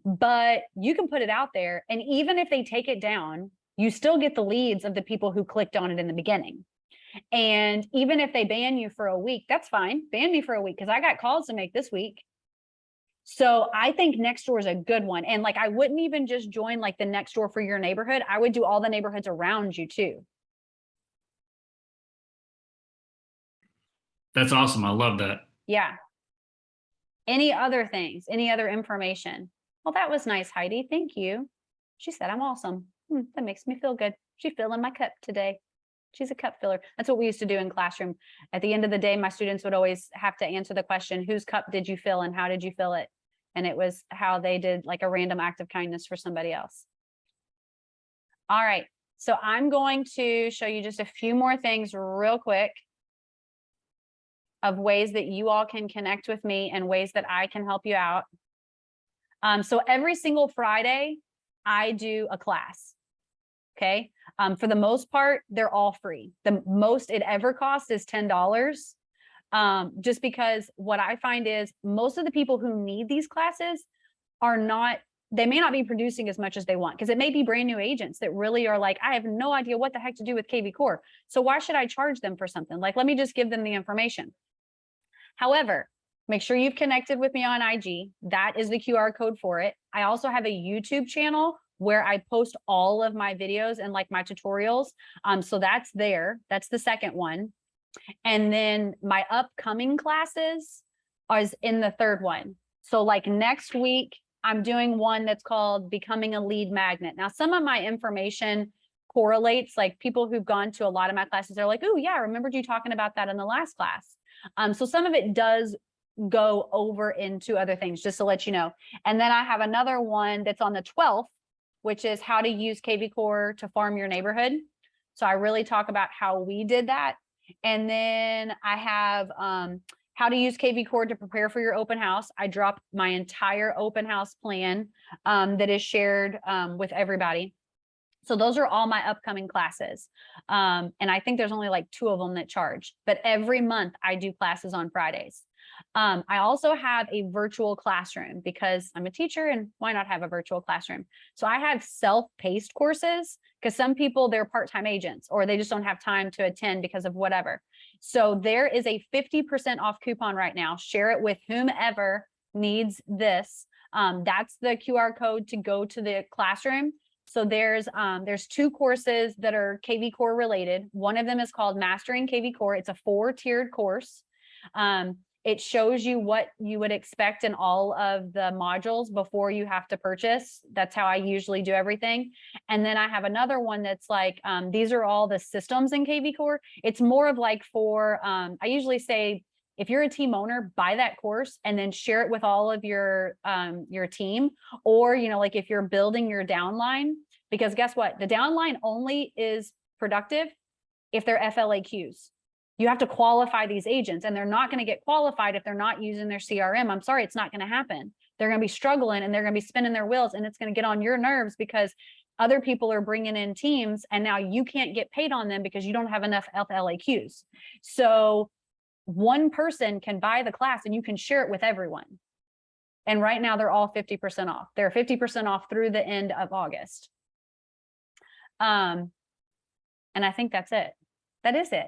but you can put it out there. And even if they take it down, you still get the leads of the people who clicked on it in the beginning. And even if they ban you for a week, that's fine. Ban me for a week because I got calls to make this week. So I think Nextdoor is a good one. And like, I wouldn't even just join like the Nextdoor for your neighborhood. I would do all the neighborhoods around you too. That's awesome. I love that. Yeah. Any other things, any other information? Well, that was nice, Heidi. Thank you. She said, I'm awesome. That makes me feel good. She's filling my cup today. She's a cup filler. That's what we used to do in classroom. At the end of the day, my students would always have to answer the question, whose cup did you fill and how did you fill it? And it was how they did like a random act of kindness for somebody else. All right. So I'm going to show you just a few more things real quick of ways that you all can connect with me and ways that I can help you out. So every single Friday, I do a class. Okay. For the most part, they're all free. The most it ever costs is $10. Just because what I find is most of the people who need these classes they may not be producing as much as they want because it may be brand new agents that really are like, I have no idea what the heck to do with kvCORE. So why should I charge them for something? Like, let me just give them the information. However, make sure you've connected with me on IG. That is the QR code for it. I also have a YouTube channel where I post all of my videos and like my tutorials. So that's there. That's the second one. And then my upcoming classes is in the third one. So like next week, I'm doing one that's called Becoming a Lead Magnet. Now, some of my information correlates, like people who've gone to a lot of my classes, they're like, oh yeah, I remembered you talking about that in the last class. So some of it does go over into other things, just to let you know. And then I have another one that's on the 12th, which is how to use kvCORE to farm your neighborhood. So I really talk about how we did that. And then I have how to use kvCORE to prepare for your open house. I dropped my entire open house plan that is shared with everybody. So those are all my upcoming classes. And I think there's only like 2 of them that charge, but every month I do classes on Fridays. I also have a virtual classroom because I'm a teacher and why not have a virtual classroom? So I have self-paced courses because some people, they're part-time agents or they just don't have time to attend because of whatever. So there is a 50% off coupon right now. Share it with whomever needs this. That's the QR code to go to the classroom. So there's 2 courses that are kvCORE related. One of them is called Mastering kvCORE. It's a 4-tiered course. It shows you what you would expect in all of the modules before you have to purchase. That's how I usually do everything. And then I have another one that's like, these are all the systems in kvCORE. It's more of like for, I usually say, if you're a team owner, buy that course and then share it with all of your team. Or, you know, like if you're building your downline, because guess what? The downline only is productive if they're FLAQs. You have to qualify these agents, and they're not going to get qualified if they're not using their CRM. I'm sorry, it's not going to happen. They're going to be struggling and they're going to be spinning their wheels, and it's going to get on your nerves because other people are bringing in teams and now you can't get paid on them because you don't have enough FLAQs. So one person can buy the class and you can share it with everyone. And right now they're all 50% off. They're 50% off through the end of August. And I think that's it. That is it.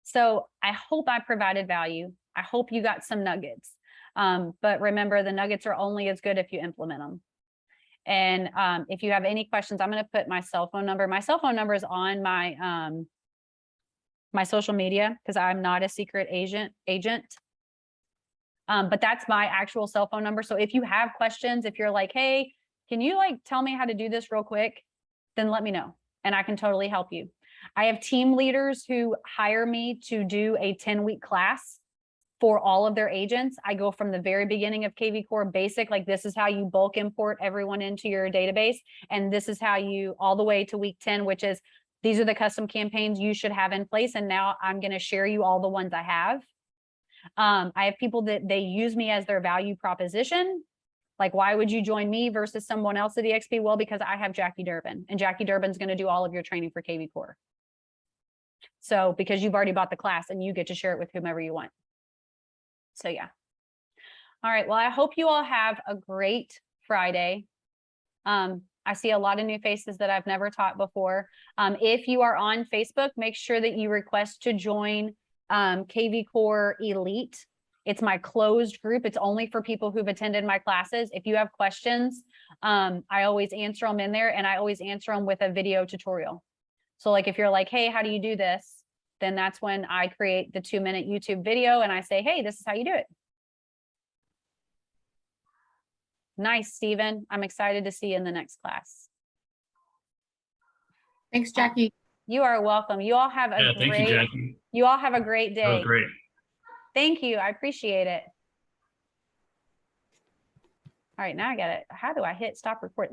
So I hope I provided value. I hope you got some nuggets. But remember, the nuggets are only as good if you implement them. And if you have any questions, I'm going to put my cell phone number. My cell phone number is on my my social media because I'm not a secret agent. But that's my actual cell phone number. So if you have questions, if you're like, hey, can you like tell me how to do this real quick? Then let me know and I can totally help you. I have team leaders who hire me to do a 10-week class for all of their agents. I go from the very beginning of kvCORE basic, like this is how you bulk import everyone into your database. And this is how you all the way to week 10, which is these are the custom campaigns you should have in place. And now I'm going to share you all the ones I have. I have people that they use me as their value proposition. Like, why would you join me versus someone else at EXP? Well, because I have Jackie Durbin, and Jackie Durbin's going to do all of your training for kvCORE. So because you've already bought the class and you get to share it with whomever you want. So yeah. All right. Well, I hope you all have a great Friday. I see a lot of new faces that I've never taught before. If you are on Facebook, make sure that you request to join kvCORE Elite. It's my closed group. It's only for people who've attended my classes. If you have questions, I always answer them in there, and I always answer them with a video tutorial. So like if you're like, hey, how do you do this? Then that's when I create the 2-minute YouTube video and I say, hey, this is how you do it. Nice, Stephen. I'm excited to see you in the next class. Thanks, Jackie. You are welcome. You all have a thank you, Jackie. You all have a great day. That was great. Thank you. I appreciate it. All right, now I got it. How do I hit stop recording?